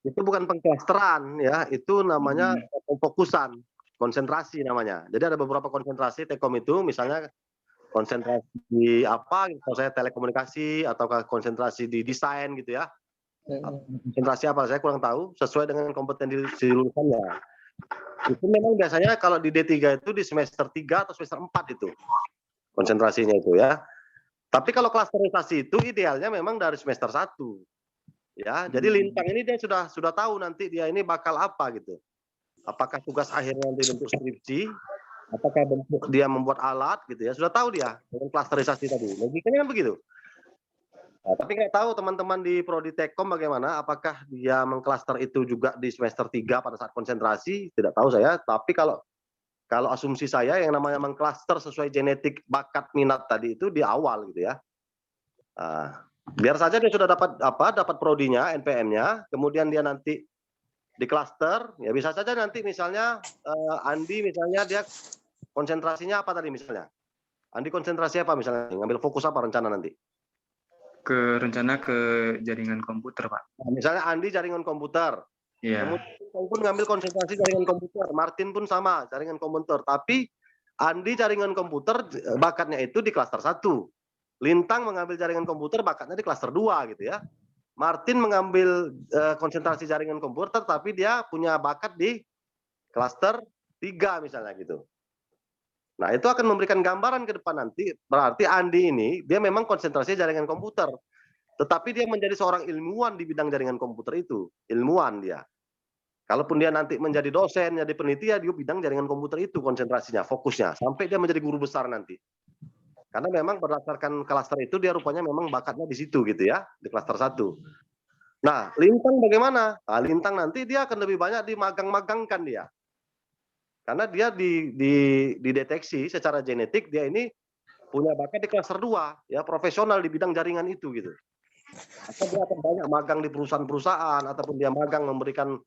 Itu bukan pengklasteran ya, itu namanya pemfokusan, konsentrasi namanya. Jadi ada beberapa konsentrasi Tekkom itu, misalnya konsentrasi di apa, kalau saya telekomunikasi atau konsentrasi di desain gitu ya. Konsentrasi apa saya kurang tahu, sesuai dengan kompetensi lulusannya. Itu memang biasanya kalau di D3 itu di semester 3 atau semester 4 itu konsentrasinya itu ya. Tapi kalau klasterisasi itu idealnya memang dari semester 1. Ya, jadi Lintang ini dia sudah tahu nanti dia ini bakal apa gitu. Apakah tugas akhirnya nanti bentuk skripsi, apakah bentuk dia membuat alat gitu ya, sudah tahu dia dengan klasterisasi tadi. Logikanya kan begitu. Nah, tapi nggak tahu teman-teman di Prodi Tekkom bagaimana, apakah dia mengklaster itu juga di semester 3 pada saat konsentrasi, tidak tahu saya. Tapi kalau asumsi saya yang namanya mengklaster sesuai genetik bakat minat tadi itu di awal gitu ya. Biar saja dia sudah dapat prodinya, NPM-nya, kemudian dia nanti di klaster, ya bisa saja nanti misalnya Andi misalnya dia konsentrasinya apa tadi misalnya? Andi konsentrasi apa misalnya? Ngambil fokus apa rencana nanti? Rencana ke jaringan komputer Pak. Nah, misalnya Andi jaringan komputer, kemudian pun ngambil konsentrasi jaringan komputer, Martin pun sama jaringan komputer, tapi Andi jaringan komputer bakatnya itu di klaster 1, Lintang mengambil jaringan komputer bakatnya di klaster 2 gitu ya, Martin mengambil konsentrasi jaringan komputer tapi dia punya bakat di klaster 3 misalnya gitu. Nah, itu akan memberikan gambaran ke depan nanti, berarti Andi ini, dia memang konsentrasi jaringan komputer. Tetapi dia menjadi seorang ilmuwan di bidang jaringan komputer itu. Ilmuwan dia. Kalaupun dia nanti menjadi dosen, jadi peneliti, ya dia bidang jaringan komputer itu konsentrasinya, fokusnya. Sampai dia menjadi guru besar nanti. Karena memang berdasarkan klaster itu, dia rupanya memang bakatnya di situ gitu ya, di klaster 1. Nah, lintang bagaimana? Nah, lintang nanti dia akan lebih banyak dimagang-magangkan dia. Karena dia dideteksi secara genetik dia ini punya bakat di klaster 2, ya profesional di bidang jaringan itu gitu. Atau dia akan banyak magang di perusahaan-perusahaan ataupun dia magang memberikan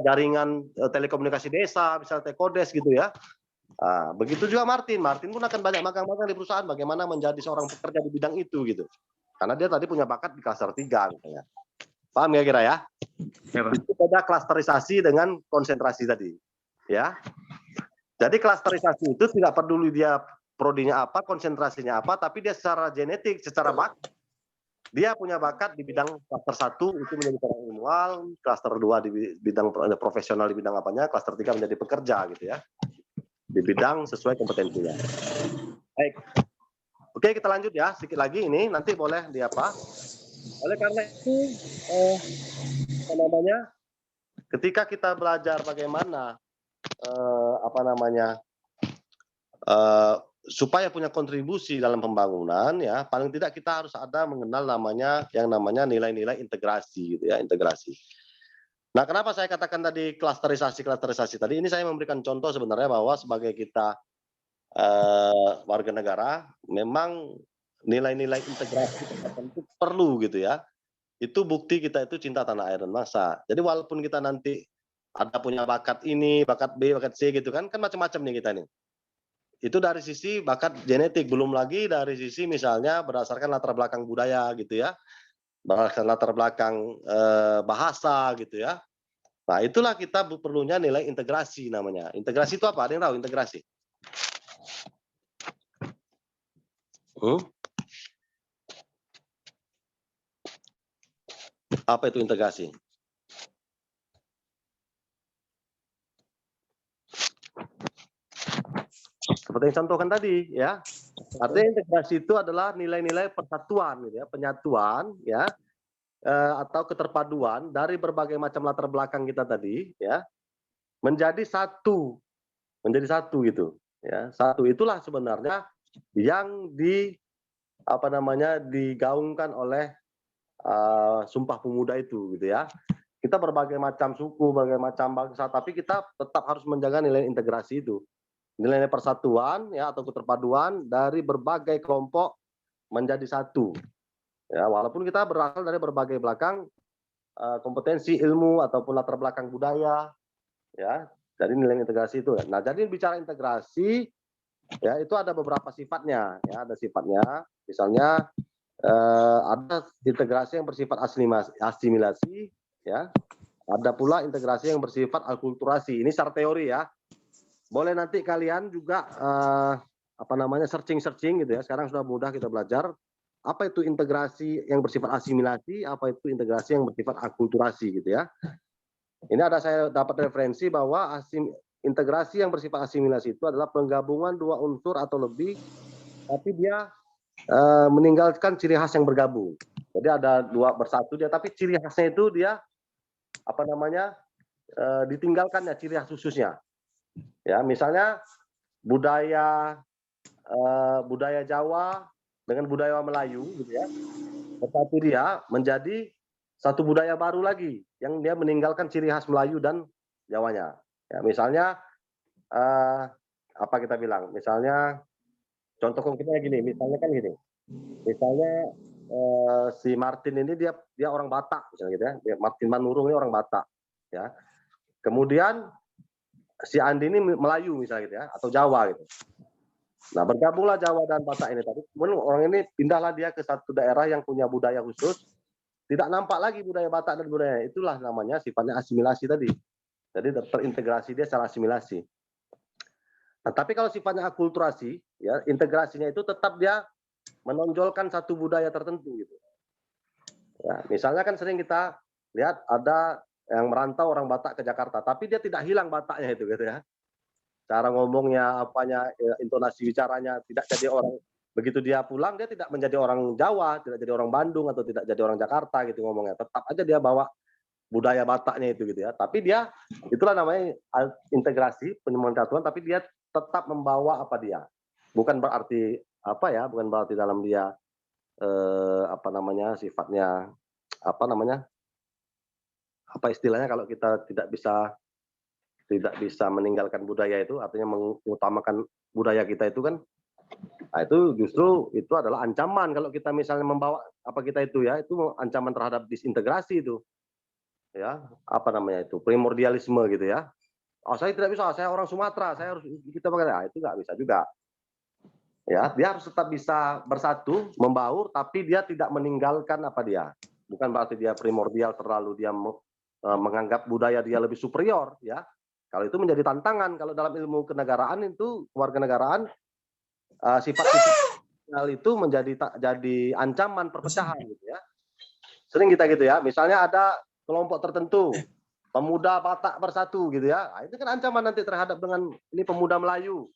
jaringan telekomunikasi desa, misalnya Tekodes gitu ya. Nah, begitu juga Martin pun akan banyak magang-magang di perusahaan bagaimana menjadi seorang pekerja di bidang itu gitu. Karena dia tadi punya bakat di klaster 3 gitu ya. Paham ya kira ya? Ya, Pak. Itu beda klasterisasi dengan konsentrasi tadi. Ya. Jadi klasterisasi itu tidak peduli dia prodinya apa, konsentrasinya apa, tapi dia secara genetik, secara bakat, dia punya bakat di bidang klaster 1 itu menjadi seorang ilmuwan, klaster 2 di bidang profesional di bidang apanya, klaster 3 menjadi pekerja gitu ya. Di bidang sesuai kompetensinya. Baik. Oke, kita lanjut ya, sedikit lagi ini nanti boleh di apa? Oleh karena itu ketika kita belajar bagaimana supaya punya kontribusi dalam pembangunan ya paling tidak kita harus ada mengenal yang namanya nilai-nilai integrasi gitu ya, integrasi. Nah, kenapa saya katakan tadi klasterisasi tadi ini saya memberikan contoh sebenarnya bahwa sebagai kita warga negara memang nilai-nilai integrasi itu perlu gitu ya. Itu bukti kita itu cinta tanah air dan bangsa. Jadi walaupun kita nanti ada punya bakat ini, bakat B, bakat C gitu kan macam-macam nih kita nih. Itu dari sisi bakat genetik, belum lagi dari sisi misalnya berdasarkan latar belakang budaya gitu ya, berdasarkan latar belakang bahasa gitu ya. Nah, itulah kita perlunya nilai integrasi namanya. Integrasi itu apa? Ada yang tahu integrasi? Apa itu integrasi? Seperti yang contohkan tadi ya. Artinya integrasi itu adalah nilai-nilai persatuan gitu ya, penyatuan ya atau keterpaduan dari berbagai macam latar belakang kita tadi ya menjadi satu gitu ya. Satu itulah sebenarnya yang digaungkan oleh Sumpah Pemuda itu gitu ya. Kita berbagai macam suku, berbagai macam bangsa, tapi kita tetap harus menjaga nilai integrasi itu. Nilai persatuan ya atau keterpaduan dari berbagai kelompok menjadi satu. Ya, walaupun kita berasal dari berbagai belakang kompetensi ilmu ataupun latar belakang budaya ya. Jadi nilai integrasi itu. Nah, jadi bicara integrasi ya itu ada beberapa sifatnya ya, ada sifatnya. Misalnya ada integrasi yang bersifat asimilasi ya. Ada pula integrasi yang bersifat akulturasi. Ini secara teori ya. Boleh nanti kalian juga searching gitu ya. Sekarang sudah mudah kita belajar apa itu integrasi yang bersifat asimilasi, apa itu integrasi yang bersifat akulturasi gitu ya. Ini saya dapat referensi bahwa integrasi yang bersifat asimilasi itu adalah penggabungan dua unsur atau lebih, tapi dia meninggalkan ciri khas yang bergabung. Jadi ada dua bersatu dia, tapi ciri khasnya itu dia ditinggalkannya ciri khas khususnya. Ya, misalnya budaya Jawa dengan budaya Melayu gitu ya. Bersatu dia menjadi satu budaya baru lagi yang dia meninggalkan ciri khas Melayu dan Jawanya. Ya, misalnya apa kita bilang? Misalnya contoh konkretnya gini, misalnya kan gini. Misalnya si Martin ini dia orang Batak misalnya gitu ya. Martin Manurung ini orang Batak ya. Kemudian si Andi ini Melayu misalnya gitu ya atau Jawa gitu. Nah, bergabunglah Jawa dan Batak ini tadi. Kemudian orang ini pindahlah dia ke satu daerah yang punya budaya khusus. Tidak nampak lagi budaya Batak dan budaya. Itulah namanya sifatnya asimilasi tadi. Jadi terintegrasi dia secara asimilasi. Nah, tapi kalau sifatnya akulturasi, ya integrasinya itu tetap dia menonjolkan satu budaya tertentu gitu. Ya, misalnya kan sering kita lihat ada yang merantau orang Batak ke Jakarta, tapi dia tidak hilang Bataknya itu gitu ya. Cara ngomongnya, intonasi bicaranya tidak jadi orang, begitu dia pulang dia tidak menjadi orang Jawa, tidak jadi orang Bandung atau tidak jadi orang Jakarta gitu ngomongnya. Tetap aja dia bawa budaya Bataknya itu gitu ya. Tapi dia itulah namanya integrasi, penyatuan, tapi dia tetap membawa dia. Bukan berarti bukan berarti dalam dia sifatnya apa istilahnya kalau kita tidak bisa meninggalkan budaya itu, artinya mengutamakan budaya kita itu kan, nah itu justru itu adalah ancaman kalau kita misalnya membawa apa kita itu ya, itu ancaman terhadap disintegrasi itu, ya apa namanya itu primordialisme gitu ya. Oh saya tidak bisa, saya orang Sumatera, saya harus kita pakai, nah, itu nggak bisa juga. Ya, dia harus tetap bisa bersatu, membaur, tapi dia tidak meninggalkan apa dia. Bukan berarti dia primordial terlalu dia menganggap budaya dia lebih superior, ya. Kalau itu menjadi tantangan, kalau dalam ilmu kenegaraan itu kewarganegaraan sifat-sifat itu jadi ancaman perpecahan gitu ya. Sering kita gitu ya. Misalnya ada kelompok tertentu, pemuda Batak bersatu gitu ya. Nah, itu kan ancaman nanti terhadap dengan ini pemuda Melayu.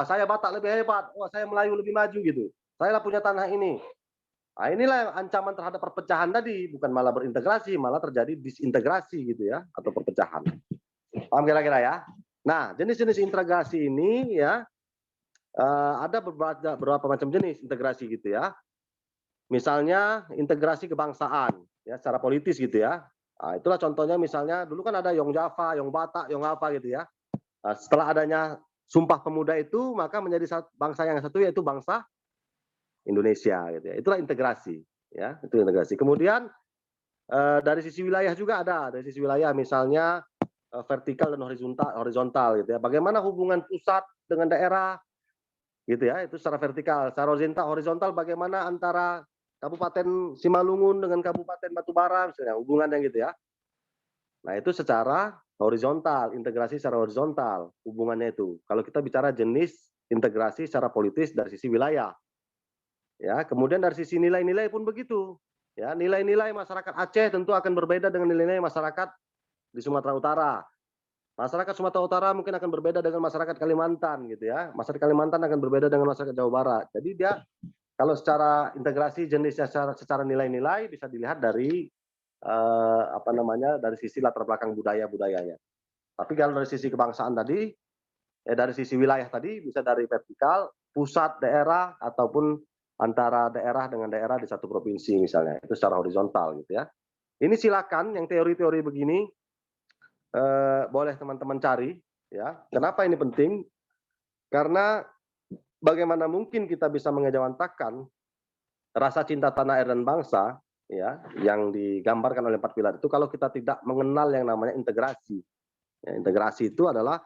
Saya Batak lebih hebat, saya Melayu lebih maju gitu. Saya lah punya tanah ini. Nah, inilah ancaman terhadap perpecahan tadi, bukan malah berintegrasi, malah terjadi disintegrasi gitu ya, atau perpecahan. Paham kira-kira ya? Nah, jenis-jenis integrasi ini ya ada beberapa macam jenis integrasi gitu ya. Misalnya integrasi kebangsaan ya secara politis gitu ya. Nah, itulah contohnya misalnya dulu kan ada Yong Java, Yong Batak, Yong apa gitu ya. Nah, setelah adanya Sumpah Pemuda itu maka menjadi bangsa yang satu yaitu bangsa Indonesia gitu ya. Itulah integrasi ya, itu integrasi. Kemudian dari sisi wilayah juga ada, dari sisi wilayah misalnya vertikal dan horizontal gitu ya. Bagaimana hubungan pusat dengan daerah gitu ya, itu secara vertikal. Secara horizontal bagaimana antara Kabupaten Simalungun dengan Kabupaten Batubara misalnya hubungannya gitu ya. Nah, itu secara horizontal, integrasi secara horizontal hubungannya itu. Kalau kita bicara jenis integrasi secara politis dari sisi wilayah. Ya, kemudian dari sisi nilai-nilai pun begitu. Ya, nilai-nilai masyarakat Aceh tentu akan berbeda dengan nilai-nilai masyarakat di Sumatera Utara. Masyarakat Sumatera Utara mungkin akan berbeda dengan masyarakat Kalimantan gitu ya. Masyarakat Kalimantan akan berbeda dengan masyarakat Jawa Barat. Jadi dia kalau secara integrasi jenisnya secara nilai-nilai bisa dilihat dari dari sisi latar belakang budayanya. Tapi kalau dari sisi kebangsaan tadi, dari sisi wilayah tadi bisa dari vertikal, pusat, daerah, ataupun antara daerah dengan daerah di satu provinsi misalnya. Itu secara horizontal gitu ya. Ini silakan yang teori-teori begini boleh teman-teman cari ya. Kenapa ini penting? Karena bagaimana mungkin kita bisa mengejawantakan rasa cinta tanah air dan bangsa ya yang digambarkan oleh 4 pilar itu kalau kita tidak mengenal yang namanya integrasi. Ya, integrasi itu adalah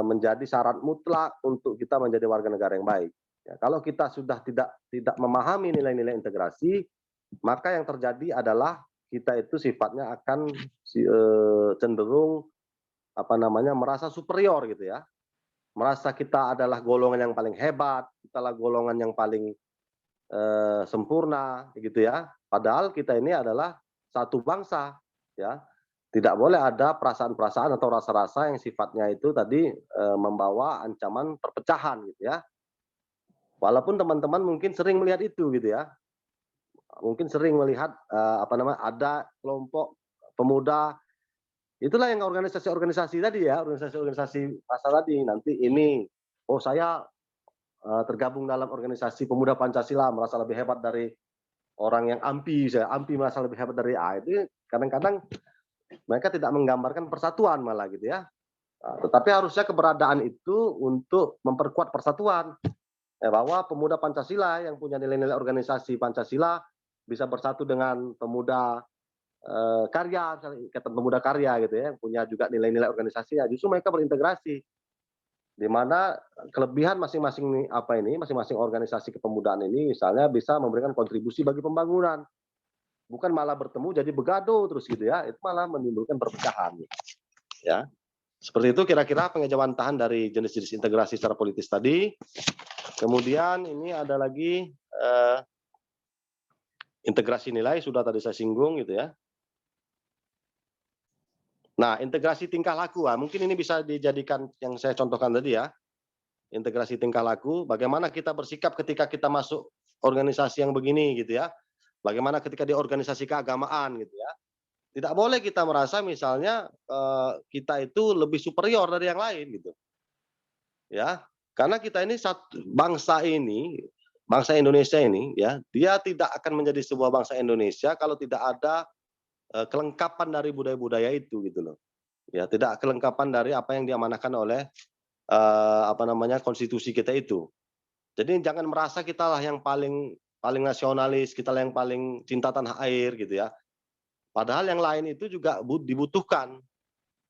menjadi syarat mutlak untuk kita menjadi warga negara yang baik. Ya, kalau kita sudah tidak memahami nilai-nilai integrasi, maka yang terjadi adalah kita itu sifatnya akan cenderung merasa superior gitu ya. Merasa kita adalah golongan yang paling hebat, kita adalah golongan yang paling sempurna gitu ya. Padahal kita ini adalah satu bangsa ya. Tidak boleh ada perasaan-perasaan atau rasa-rasa yang sifatnya itu tadi membawa ancaman perpecahan gitu ya. Walaupun teman-teman mungkin sering melihat itu gitu ya. Mungkin sering melihat ada kelompok pemuda itulah yang organisasi-organisasi tadi ya, organisasi-organisasi massa tadi nanti ini saya tergabung dalam organisasi pemuda Pancasila merasa lebih hebat dari orang yang AMPI, AMPI merasa lebih hebat dari itu kadang-kadang mereka tidak menggambarkan persatuan malah gitu ya. Tetapi harusnya keberadaan itu untuk memperkuat persatuan. Bahwa pemuda Pancasila yang punya nilai-nilai organisasi Pancasila bisa bersatu dengan pemuda karya, ikatan pemuda karya gitu ya, yang punya juga nilai-nilai organisasinya. Justru mereka berintegrasi. Di mana kelebihan masing-masing masing-masing organisasi kepemudaan ini misalnya bisa memberikan kontribusi bagi pembangunan. Bukan malah bertemu jadi begado terus gitu ya, itu malah menimbulkan perpecahan. Ya. Seperti itu kira-kira pengejawantahan dari jenis-jenis integrasi secara politis tadi. Kemudian ini ada lagi integrasi nilai sudah tadi saya singgung gitu ya. Nah, integrasi tingkah laku, mungkin ini bisa dijadikan yang saya contohkan tadi ya. Integrasi tingkah laku, bagaimana kita bersikap ketika kita masuk organisasi yang begini gitu ya. Bagaimana ketika di organisasi keagamaan gitu ya. Tidak boleh kita merasa misalnya kita itu lebih superior dari yang lain gitu. Ya, karena kita ini bangsa Indonesia ini ya, dia tidak akan menjadi sebuah bangsa Indonesia kalau tidak ada kelengkapan dari budaya-budaya itu gitu loh. Ya, tidak kelengkapan dari apa yang diamanahkan oleh konstitusi kita itu. Jadi jangan merasa kita lah yang paling nasionalis, kita lah yang paling cinta tanah air gitu ya. Padahal yang lain itu juga dibutuhkan.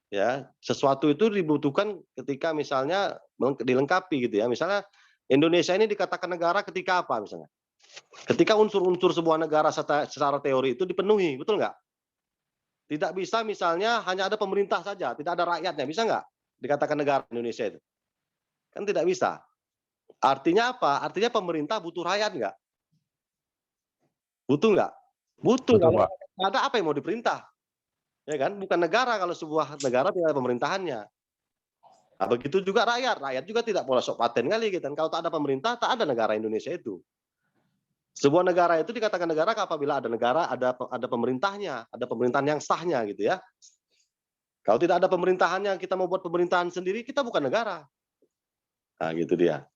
Ya, sesuatu itu dibutuhkan ketika misalnya dilengkapi gitu ya. Misalnya Indonesia ini dikatakan negara ketika apa misalnya? Ketika unsur-unsur sebuah negara secara teori itu dipenuhi, betul nggak? Tidak bisa misalnya hanya ada pemerintah saja, tidak ada rakyatnya, bisa nggak dikatakan negara Indonesia itu? Kan tidak bisa. Artinya apa? Artinya pemerintah butuh rakyat nggak? Butuh nggak? Butuh. Betul, Kalau Pak. ada apa yang mau diperintah? Ya kan? Bukan negara kalau sebuah negara tidak ada pemerintahannya. Nah, begitu juga rakyat. Rakyat juga tidak boleh sok paten kali gitu. Kalau tak ada pemerintah, tak ada negara Indonesia itu. Sebuah negara itu dikatakan negara apabila ada negara, ada pemerintahnya, ada pemerintahan yang sahnya gitu ya. Kalau tidak ada pemerintahannya, kita mau buat pemerintahan sendiri, kita bukan negara. Nah, gitu dia.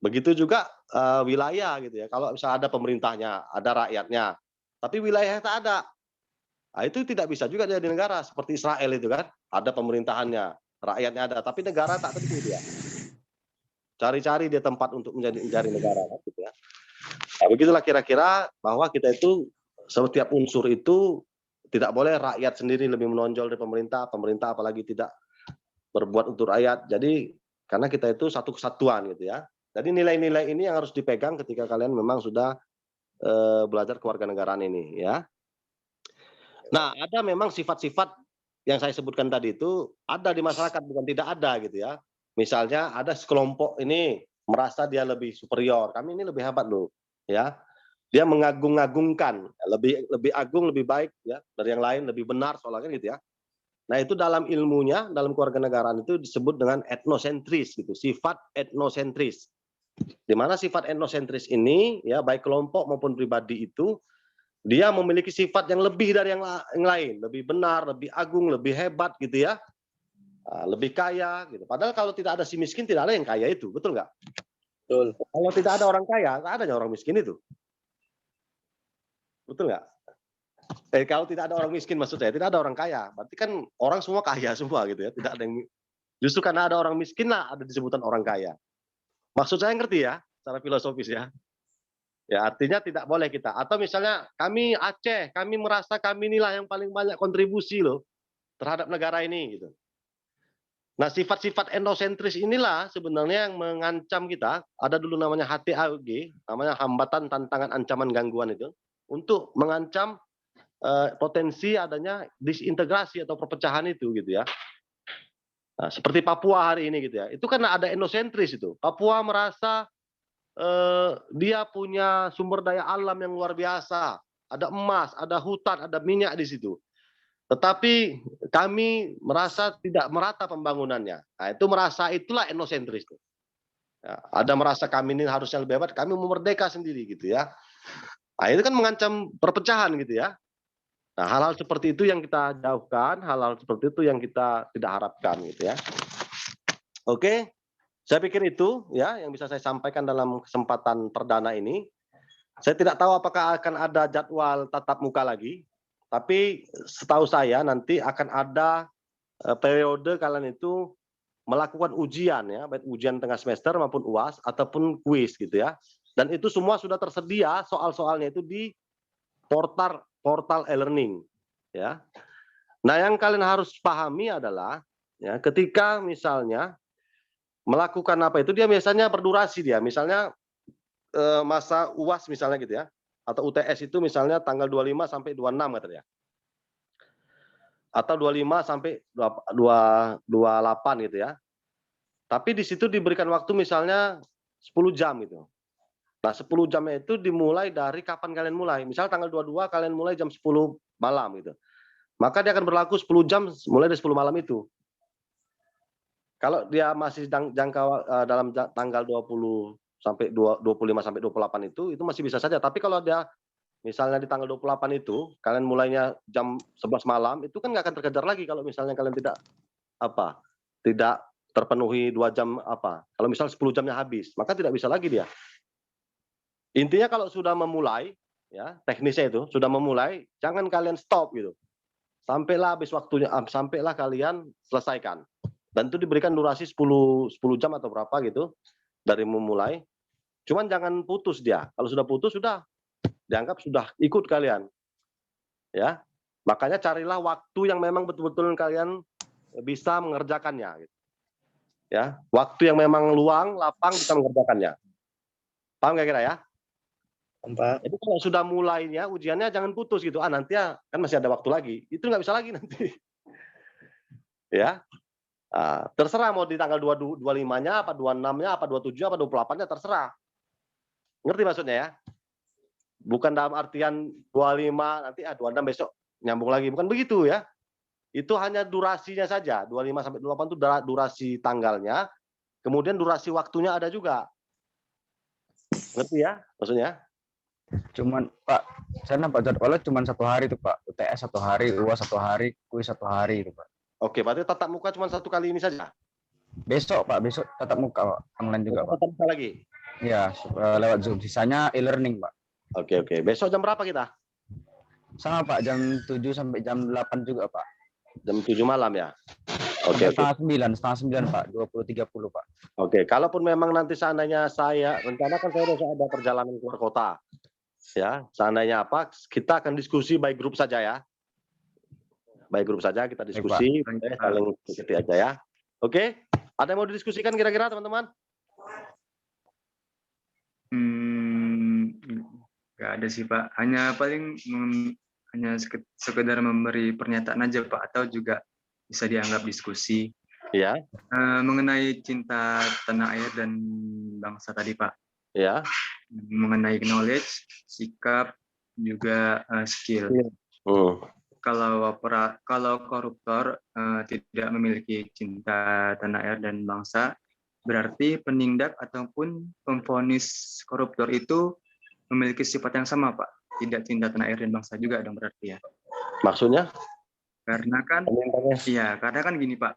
Begitu juga wilayah gitu ya. Kalau misalnya ada pemerintahnya, ada rakyatnya, tapi wilayahnya tak ada. Nah, itu tidak bisa juga jadi negara seperti Israel itu kan, ada pemerintahannya, rakyatnya ada, tapi negara tak tentu dia. Cari-cari dia tempat untuk menjadi negara gitu ya. Nah, begitulah kira-kira bahwa kita itu setiap unsur itu tidak boleh rakyat sendiri lebih menonjol dari pemerintah, pemerintah apalagi tidak berbuat untuk rakyat. Jadi karena kita itu satu kesatuan gitu ya. Jadi nilai-nilai ini yang harus dipegang ketika kalian memang sudah belajar kewarganegaraan ini ya. Nah, ada memang sifat-sifat yang saya sebutkan tadi itu ada di masyarakat, bukan tidak ada gitu ya. Misalnya ada sekelompok ini merasa dia lebih superior, kami ini lebih hebat loh, ya. Dia mengagung-agungkan, lebih agung, lebih baik ya dari yang lain, lebih benar soalnya gitu ya. Nah, itu dalam ilmunya, dalam kewarganegaraan itu disebut dengan etnosentris gitu, sifat etnosentris. Di mana sifat etnosentris ini ya baik kelompok maupun pribadi itu dia memiliki sifat yang lebih dari yang lain, lebih benar, lebih agung, lebih hebat gitu ya, lebih kaya gitu. Padahal kalau tidak ada si miskin, tidak ada yang kaya itu, betul nggak? Betul. Kalau tidak ada orang kaya, tak adanya orang miskin itu, betul nggak? Kalau tidak ada orang miskin maksud saya, tidak ada orang kaya, berarti kan orang semua kaya semua gitu ya, tidak ada yang justru karena ada orang miskin lah ada disebutan orang kaya. Maksud saya ngerti ya, secara filosofis ya. Ya, artinya tidak boleh kita. Atau misalnya kami Aceh, kami merasa kami inilah yang paling banyak kontribusi loh terhadap negara ini gitu. Nah, sifat-sifat etnosentris inilah sebenarnya yang mengancam kita. Ada dulu namanya HTAG, namanya hambatan, tantangan, ancaman, gangguan itu untuk mengancam potensi adanya disintegrasi atau perpecahan itu gitu ya. Nah, seperti Papua hari ini gitu ya. Itu karena ada etnosentris itu. Papua merasa dia punya sumber daya alam yang luar biasa, ada emas, ada hutan, ada minyak di situ. Tetapi kami merasa tidak merata pembangunannya. Nah, itu merasa itulah etnosentris. Ya, ada merasa kami ini harusnya lebih hebat, kami mau merdeka sendiri gitu ya. Nah, itu kan mengancam perpecahan gitu ya. Nah, hal-hal seperti itu yang kita jauhkan, hal-hal seperti itu yang kita tidak harapkan gitu ya. Oke. Saya pikir itu ya yang bisa saya sampaikan dalam kesempatan perdana ini. Saya tidak tahu apakah akan ada jadwal tatap muka lagi, tapi setahu saya nanti akan ada periode kalian itu melakukan ujian ya, baik ujian tengah semester maupun UAS ataupun kuis gitu ya. Dan itu semua sudah tersedia soal-soalnya itu di portal e-learning ya. Nah, yang kalian harus pahami adalah ya ketika misalnya melakukan apa itu dia biasanya berdurasi dia. Misalnya masa UAS misalnya gitu ya. Atau UTS itu misalnya tanggal 25 sampai 26 katanya. Atau 25 sampai 28 gitu ya. Tapi di situ diberikan waktu misalnya 10 jam gitu. Nah, 10 jamnya itu dimulai dari kapan kalian mulai. Misal tanggal 22 kalian mulai jam 10 malam gitu. Maka dia akan berlaku 10 jam mulai dari 10 malam itu. Kalau dia masih jangka dalam tanggal 20 sampai 25 sampai 28 itu masih bisa saja. Tapi kalau dia misalnya di tanggal 28 itu kalian mulainya jam 11 malam, itu kan nggak akan terkejar lagi kalau misalnya kalian tidak terpenuhi 2 jam Kalau misal 10 jamnya habis, maka tidak bisa lagi dia. Intinya kalau sudah memulai, ya teknisnya itu sudah memulai, jangan kalian stop gitu. Sampailah habis waktunya, sampailah kalian selesaikan. Dan itu diberikan durasi 10 jam atau berapa gitu dari memulai. Cuman jangan putus dia. Kalau sudah putus sudah dianggap sudah ikut kalian. Ya. Makanya carilah waktu yang memang betul-betul kalian bisa mengerjakannya gitu. Ya, waktu yang memang luang, lapang bisa mengerjakannya. Paham kira-kira ya? Pak. Jadi kalau sudah mulainya ujiannya jangan putus gitu. Nanti ya kan masih ada waktu lagi. Itu nggak bisa lagi nanti. Ya. Terserah mau di tanggal 25-nya, apa 26-nya, apa 27-nya, apa 28-nya, terserah. Ngerti maksudnya ya? Bukan dalam artian 25, nanti 26 besok nyambung lagi. Bukan begitu ya. Itu hanya durasinya saja. 25 sampai 28 itu durasi tanggalnya. Kemudian durasi waktunya ada juga. Ngerti ya maksudnya? Cuman Pak, saya nampak jadwalnya cuma 1 hari tuh Pak. UTS 1 hari, UAS 1 hari, kuis 1 hari itu Pak. Oke, berarti tatap muka cuma 1 kali ini saja. Besok Pak, besok tatap muka Pak. Online juga Pak. Tatap muka lagi. Ya, lewat Zoom. Sisanya e-learning Pak. Oke. Besok jam berapa kita? Sama Pak, jam 7 sampai jam 8 juga Pak. Jam 7 malam ya? Oke. Setengah 9 Pak, 20.30 Pak. Oke, kalaupun memang nanti seandainya saya, rencana kan saya harus ada perjalanan keluar kota. Ya, seandainya apa, kita akan diskusi by grup saja ya. By grup saja kita diskusi, saling ikuti aja ya. Oke, ada yang mau didiskusikan kira-kira teman-teman? Nggak ada sih Pak, hanya paling hanya sekedar memberi pernyataan aja Pak, atau juga bisa dianggap diskusi Ya. Mengenai cinta tanah air dan bangsa tadi Pak. Ya. Mengenai knowledge, sikap, juga skill. Kalau koruptor tidak memiliki cinta tanah air dan bangsa, berarti penindak ataupun pemvonis koruptor itu memiliki sifat yang sama Pak, tidak cinta tanah air dan bangsa juga dong berarti ya. Maksudnya? Karena kan gini Pak,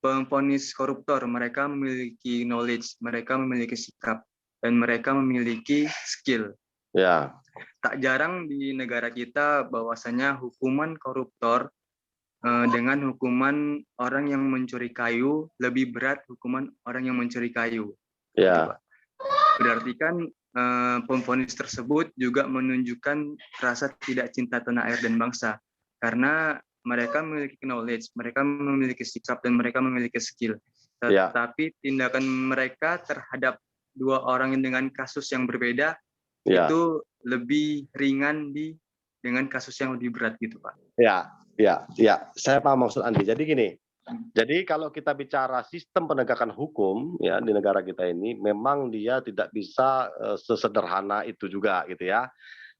pemvonis koruptor mereka memiliki knowledge, mereka memiliki sikap, dan mereka memiliki skill. Ya. Tak jarang di negara kita bahwasanya hukuman koruptor dengan hukuman orang yang mencuri kayu lebih berat hukuman orang yang mencuri kayu. Ya. Berarti kan pemvonis tersebut juga menunjukkan rasa tidak cinta tanah air dan bangsa, karena mereka memiliki knowledge, mereka memiliki sikap, dan mereka memiliki skill. Tetapi tindakan mereka terhadap 2 orang dengan kasus yang berbeda itu lebih ringan dengan kasus yang lebih berat gitu Pak. Ya. Saya paham maksud Andi. Jadi gini. Jadi kalau kita bicara sistem penegakan hukum ya di negara kita ini, memang dia tidak bisa sesederhana itu juga gitu ya.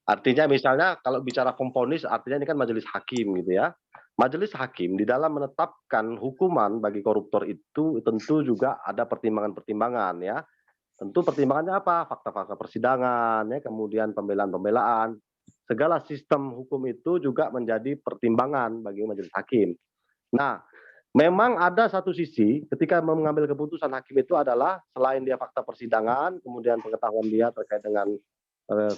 Artinya misalnya kalau bicara pemvonis, artinya ini kan majelis hakim gitu ya. Majelis hakim di dalam menetapkan hukuman bagi koruptor itu tentu juga ada pertimbangan-pertimbangan ya. Tentu pertimbangannya apa? Fakta-fakta persidangan ya, kemudian pembelaan-pembelaan. Segala sistem hukum itu juga menjadi pertimbangan bagi majelis hakim. Nah, memang ada satu sisi ketika mengambil keputusan hakim itu adalah selain dia fakta persidangan, kemudian pengetahuan dia terkait dengan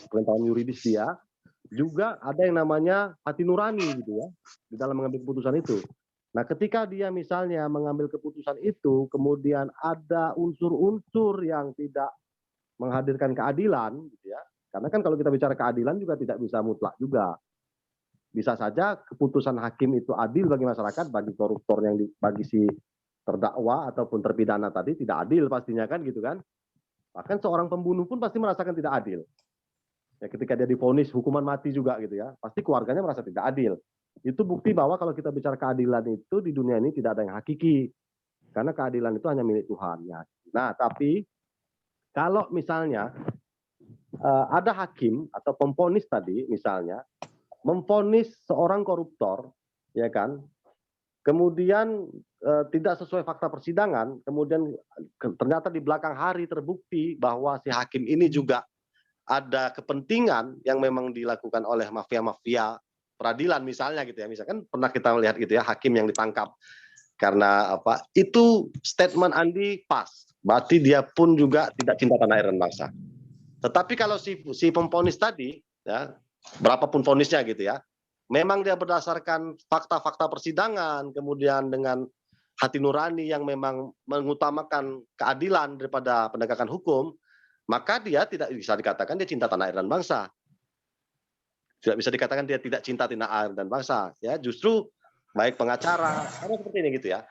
pengetahuan yuridis dia, juga ada yang namanya hati nurani gitu ya di dalam mengambil keputusan itu. Nah, ketika dia misalnya mengambil keputusan itu, kemudian ada unsur-unsur yang tidak menghadirkan keadilan, gitu ya. Karena kan kalau kita bicara keadilan juga tidak bisa mutlak juga. Bisa saja keputusan hakim itu adil bagi masyarakat, bagi koruptor bagi si terdakwa ataupun terpidana tadi tidak adil pastinya kan gitu kan. Bahkan seorang pembunuh pun pasti merasakan tidak adil. Ya, ketika dia divonis hukuman mati juga gitu ya, pasti keluarganya merasa tidak adil. Itu bukti bahwa kalau kita bicara keadilan itu di dunia ini tidak ada yang hakiki. Karena keadilan itu hanya milik Tuhan. Ya. Nah, tapi kalau misalnya ada hakim atau pemvonis tadi misalnya memvonis seorang koruptor, ya kan, kemudian tidak sesuai fakta persidangan, kemudian ternyata di belakang hari terbukti bahwa si hakim ini juga ada kepentingan yang memang dilakukan oleh mafia-mafia peradilan misalnya gitu ya, misalkan pernah kita melihat gitu ya, hakim yang ditangkap karena apa, itu statement Andi pas, berarti dia pun juga tidak cinta tanah air dan bangsa. Tetapi kalau si pemvonis tadi, ya, berapapun vonisnya gitu ya, memang dia berdasarkan fakta-fakta persidangan, kemudian dengan hati nurani yang memang mengutamakan keadilan daripada penegakan hukum, maka dia tidak bisa dikatakan dia cinta tanah air dan bangsa. Tidak bisa dikatakan dia tidak cinta tanah air dan bangsa. Ya, justru baik pengacara, karena seperti ini gitu ya.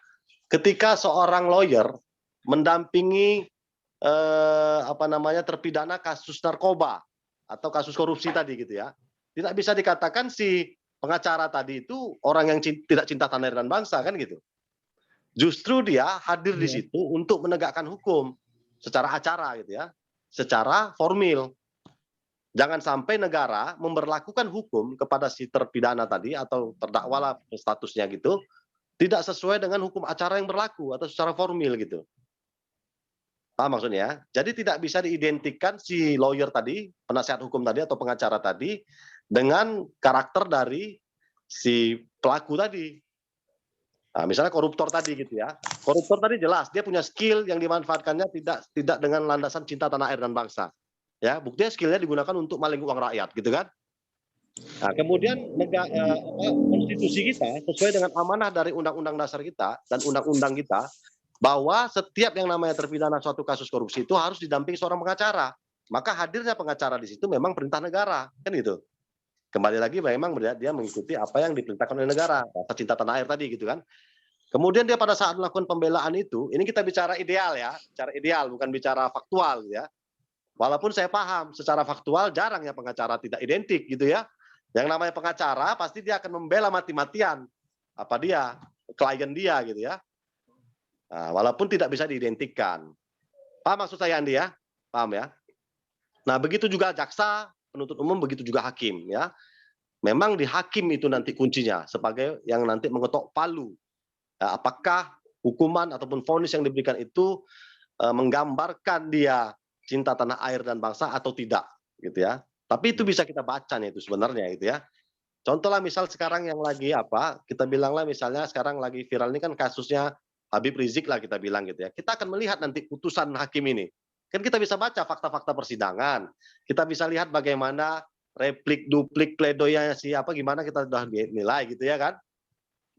Ketika seorang lawyer mendampingi terpidana kasus narkoba atau kasus korupsi tadi gitu ya, tidak bisa dikatakan si pengacara tadi itu orang yang tidak cinta tanah air dan bangsa kan gitu. Justru dia hadir di situ untuk menegakkan hukum secara acara gitu ya, secara formil. Jangan sampai negara memberlakukan hukum kepada si terpidana tadi atau terdakwa lah statusnya gitu, tidak sesuai dengan hukum acara yang berlaku atau secara formil gitu. Paham maksudnya? Jadi tidak bisa diidentikan si lawyer tadi, penasihat hukum tadi atau pengacara tadi dengan karakter dari si pelaku tadi. Nah, misalnya koruptor tadi gitu ya. Koruptor tadi jelas dia punya skill yang dimanfaatkannya tidak dengan landasan cinta tanah air dan bangsa. Ya, buktinya skillnya digunakan untuk maling uang rakyat gitu kan. Nah, kemudian konstitusi kita sesuai dengan amanah dari Undang-Undang Dasar kita dan Undang-Undang kita bahwa setiap yang namanya terpidana suatu kasus korupsi itu harus didampingi seorang pengacara. Maka hadirnya pengacara di situ memang perintah negara, kan gitu. Kembali lagi memang dia mengikuti apa yang diperintahkan oleh negara, rasa cinta tanah air tadi gitu kan. Kemudian dia pada saat melakukan pembelaan itu, ini kita bicara ideal ya, bicara ideal bukan bicara faktual gitu ya. Walaupun saya paham secara faktual jarang ya pengacara tidak identik gitu ya. Yang namanya pengacara pasti dia akan membela mati-matian apa dia, klien dia gitu ya. Nah, walaupun tidak bisa diidentikan. Paham maksud saya Andi ya? Paham ya? Nah, begitu juga jaksa, penuntut umum, begitu juga hakim ya. Memang di hakim itu nanti kuncinya sebagai yang nanti mengetok palu. Ya, apakah hukuman ataupun vonis yang diberikan itu menggambarkan dia cinta tanah air dan bangsa atau tidak gitu ya. Tapi itu bisa kita baca nih itu sebenarnya gitu ya. Contohlah misal sekarang yang lagi kita bilanglah misalnya sekarang lagi viral ini kan kasusnya Habib Rizik lah kita bilang gitu ya. Kita akan melihat nanti putusan hakim ini. Kan kita bisa baca fakta-fakta persidangan. Kita bisa lihat bagaimana replik, duplik, pledoynya gimana kita sudah nilai gitu ya kan.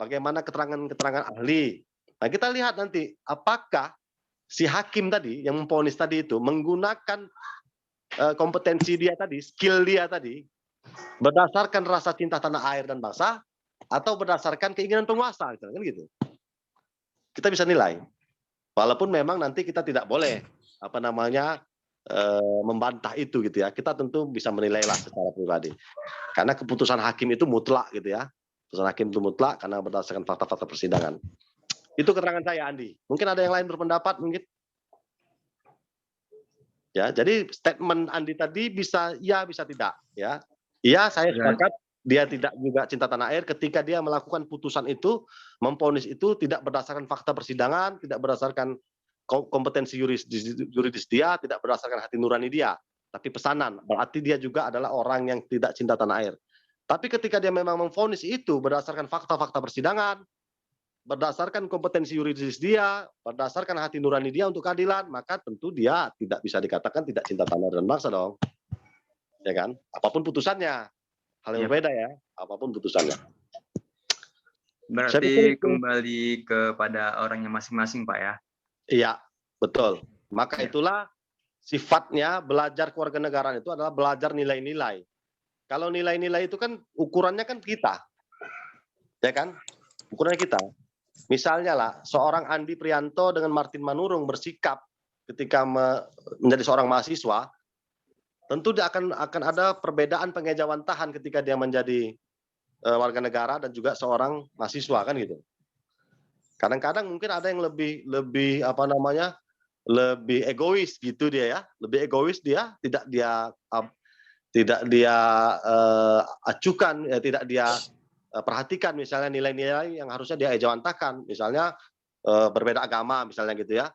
Bagaimana keterangan-keterangan ahli. Nah, kita lihat nanti apakah si hakim tadi yang memvonis tadi itu menggunakan kompetensi dia tadi, skill dia tadi berdasarkan rasa cinta tanah air dan bangsa atau berdasarkan keinginan penguasa kan gitu. Kita bisa nilai. Walaupun memang nanti kita tidak boleh membantah itu gitu ya. Kita tentu bisa menilai lah secara pribadi. Karena keputusan hakim itu mutlak gitu ya. Keputusan hakim itu mutlak karena berdasarkan fakta-fakta persidangan. Itu keterangan saya Andi. Mungkin ada yang lain berpendapat mungkin. Ya, jadi statement Andi tadi bisa ya bisa tidak ya. Iya, saya sepakat dia tidak juga cinta tanah air ketika dia melakukan putusan itu, memvonis itu tidak berdasarkan fakta persidangan, tidak berdasarkan kompetensi yuridis dia, tidak berdasarkan hati nurani dia, tapi pesanan. Berarti dia juga adalah orang yang tidak cinta tanah air. Tapi ketika dia memang memvonis itu berdasarkan fakta-fakta persidangan, berdasarkan kompetensi yuridis dia, berdasarkan hati nurani dia untuk keadilan, maka tentu dia tidak bisa dikatakan tidak cinta tanah air dan bangsa dong. Ya kan? Apapun putusannya. Hal yang berbeda ya, apapun putusannya. Berarti kembali kepada orangnya masing-masing, Pak ya? Iya, betul. Maka itulah sifatnya belajar kewarganegaraan itu adalah belajar nilai-nilai. Kalau nilai-nilai itu kan ukurannya kan kita. Ya kan? Ukurannya kita. Misalnya lah, seorang Andi Prianto dengan Martin Manurung bersikap ketika menjadi seorang mahasiswa, tentu dia akan ada perbedaan pengejawantahan ketika dia menjadi warga negara dan juga seorang mahasiswa kan gitu. Kadang-kadang mungkin ada yang lebih lebih egois gitu dia ya, lebih egois dia, tidak dia acukan, tidak dia perhatikan misalnya nilai-nilai yang harusnya dia ejawantahkan, misalnya berbeda agama misalnya gitu ya.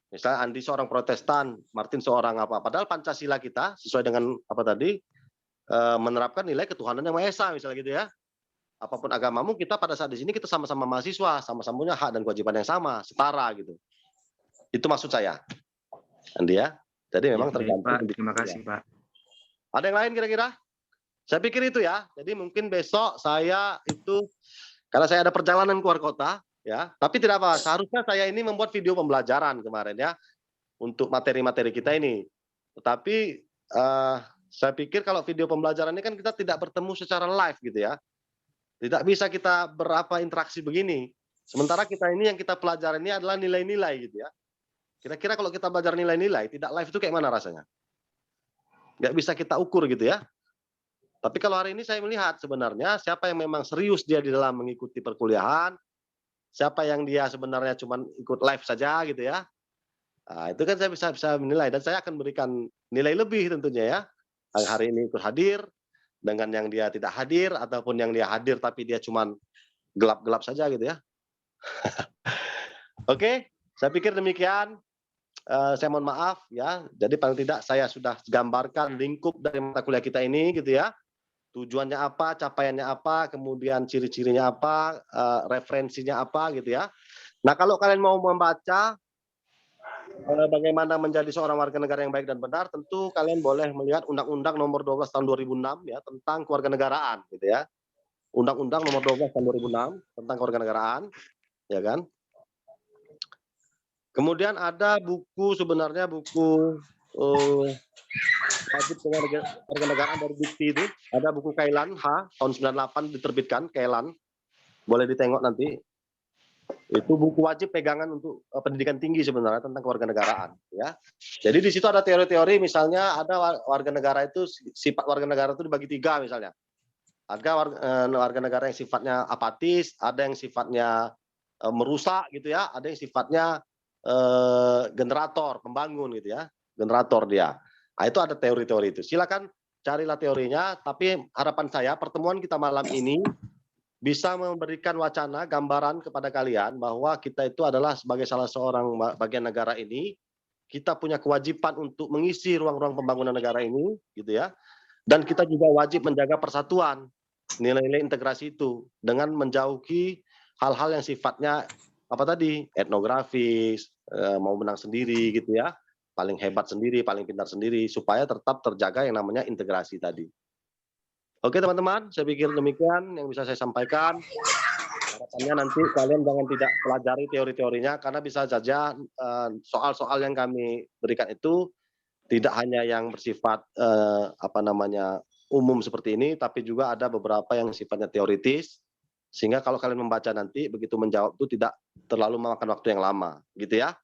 Misalnya Andi seorang Protestan, Martin seorang padahal Pancasila kita sesuai dengan menerapkan nilai ketuhanan yang Maha Esa misalnya gitu ya. Apapun agamamu, kita pada saat di sini kita sama-sama mahasiswa, sama-sama punya hak dan kewajiban yang sama, setara gitu. Itu maksud saya, Andi ya. Jadi memang Baik, tergantung. Pak. individu Terima ya. kasih, Pak. Ada yang lain kira-kira? Saya pikir itu ya. Jadi mungkin besok saya itu, karena saya ada perjalanan keluar kota, ya. Tapi tidak apa, seharusnya saya ini membuat video pembelajaran kemarin ya, untuk materi-materi kita ini. Tetapi saya pikir kalau video pembelajaran ini kan kita tidak bertemu secara live gitu ya. Tidak bisa kita interaksi begini. Sementara kita ini yang kita pelajari ini adalah nilai-nilai gitu ya. Kira-kira kalau kita belajar nilai-nilai, tidak live itu kayak mana rasanya? Nggak bisa kita ukur gitu ya. Tapi kalau hari ini saya melihat sebenarnya siapa yang memang serius dia di dalam mengikuti perkuliahan, siapa yang dia sebenarnya cuma ikut live saja gitu ya. Nah, itu kan saya bisa menilai dan saya akan berikan nilai lebih tentunya ya. Yang hari ini ikut hadir dengan yang dia tidak hadir ataupun yang dia hadir tapi dia cuma gelap-gelap saja gitu ya. Oke, saya pikir demikian. Saya mohon maaf ya. Jadi paling tidak saya sudah gambarkan lingkup dari mata kuliah kita ini gitu ya. Tujuannya apa, capaiannya apa, kemudian ciri-cirinya apa, referensinya apa gitu ya. Nah, kalau kalian mau membaca bagaimana menjadi seorang warga negara yang baik dan benar, tentu kalian boleh melihat Undang-Undang Nomor 12 Tahun 2006 ya tentang kewarganegaraan gitu ya. Undang-Undang Nomor 12 Tahun 2006 tentang kewarganegaraan, ya kan? Kemudian ada buku sebenarnya buku wajib kewarganegaraan dari Dikti itu. Ada buku Kailan H tahun 98 diterbitkan, Kailan. Boleh ditengok nanti. Itu buku wajib pegangan untuk pendidikan tinggi sebenarnya tentang kewarganegaraan ya. Jadi di situ ada teori-teori, misalnya ada warga negara itu, sifat warga negara itu dibagi 3 misalnya. Ada warga negara yang sifatnya apatis, ada yang sifatnya merusak gitu ya, ada yang sifatnya generator, pembangun gitu ya. Generator dia. Nah, itu ada teori-teori itu. Silakan carilah teorinya, tapi harapan saya pertemuan kita malam ini bisa memberikan wacana, gambaran kepada kalian bahwa kita itu adalah sebagai salah seorang bagian negara ini, kita punya kewajiban untuk mengisi ruang-ruang pembangunan negara ini, gitu ya. Dan kita juga wajib menjaga persatuan, nilai-nilai integrasi itu dengan menjauhi hal-hal yang sifatnya apa tadi, etnografis, mau menang sendiri gitu ya, paling hebat sendiri, paling pintar sendiri, supaya tetap terjaga yang namanya integrasi tadi. Oke teman-teman, saya pikir demikian yang bisa saya sampaikan. Harapannya nanti kalian jangan tidak pelajari teori-teorinya, karena bisa saja soal-soal yang kami berikan itu tidak hanya yang bersifat umum seperti ini, tapi juga ada beberapa yang sifatnya teoritis, sehingga kalau kalian membaca nanti begitu menjawab itu tidak terlalu memakan waktu yang lama, gitu ya.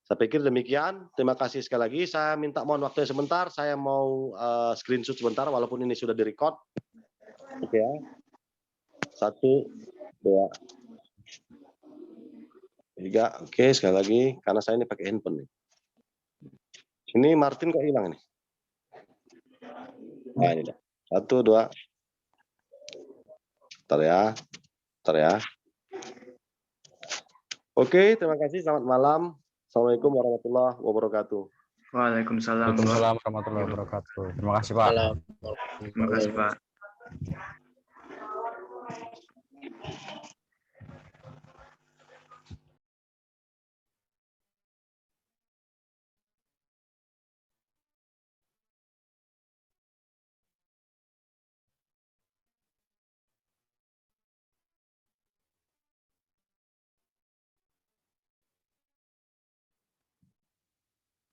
Saya pikir demikian. Terima kasih sekali lagi. Saya minta mohon waktunya sebentar. Saya mau screenshot sebentar, walaupun ini sudah direcord. Oke ya. 1, 2, 3. Oke, sekali lagi. Karena saya ini pakai handphone nih. Ini Martin kok hilang nih? Nah ini dah. 1, 2. Bentar ya. Bentar ya. Oke, terima kasih. Selamat malam. Assalamualaikum warahmatullahi wabarakatuh. Waalaikumsalam. Waalaikumsalam warahmatullahi wabarakatuh. Terima kasih, Pak. Terima kasih, Pak.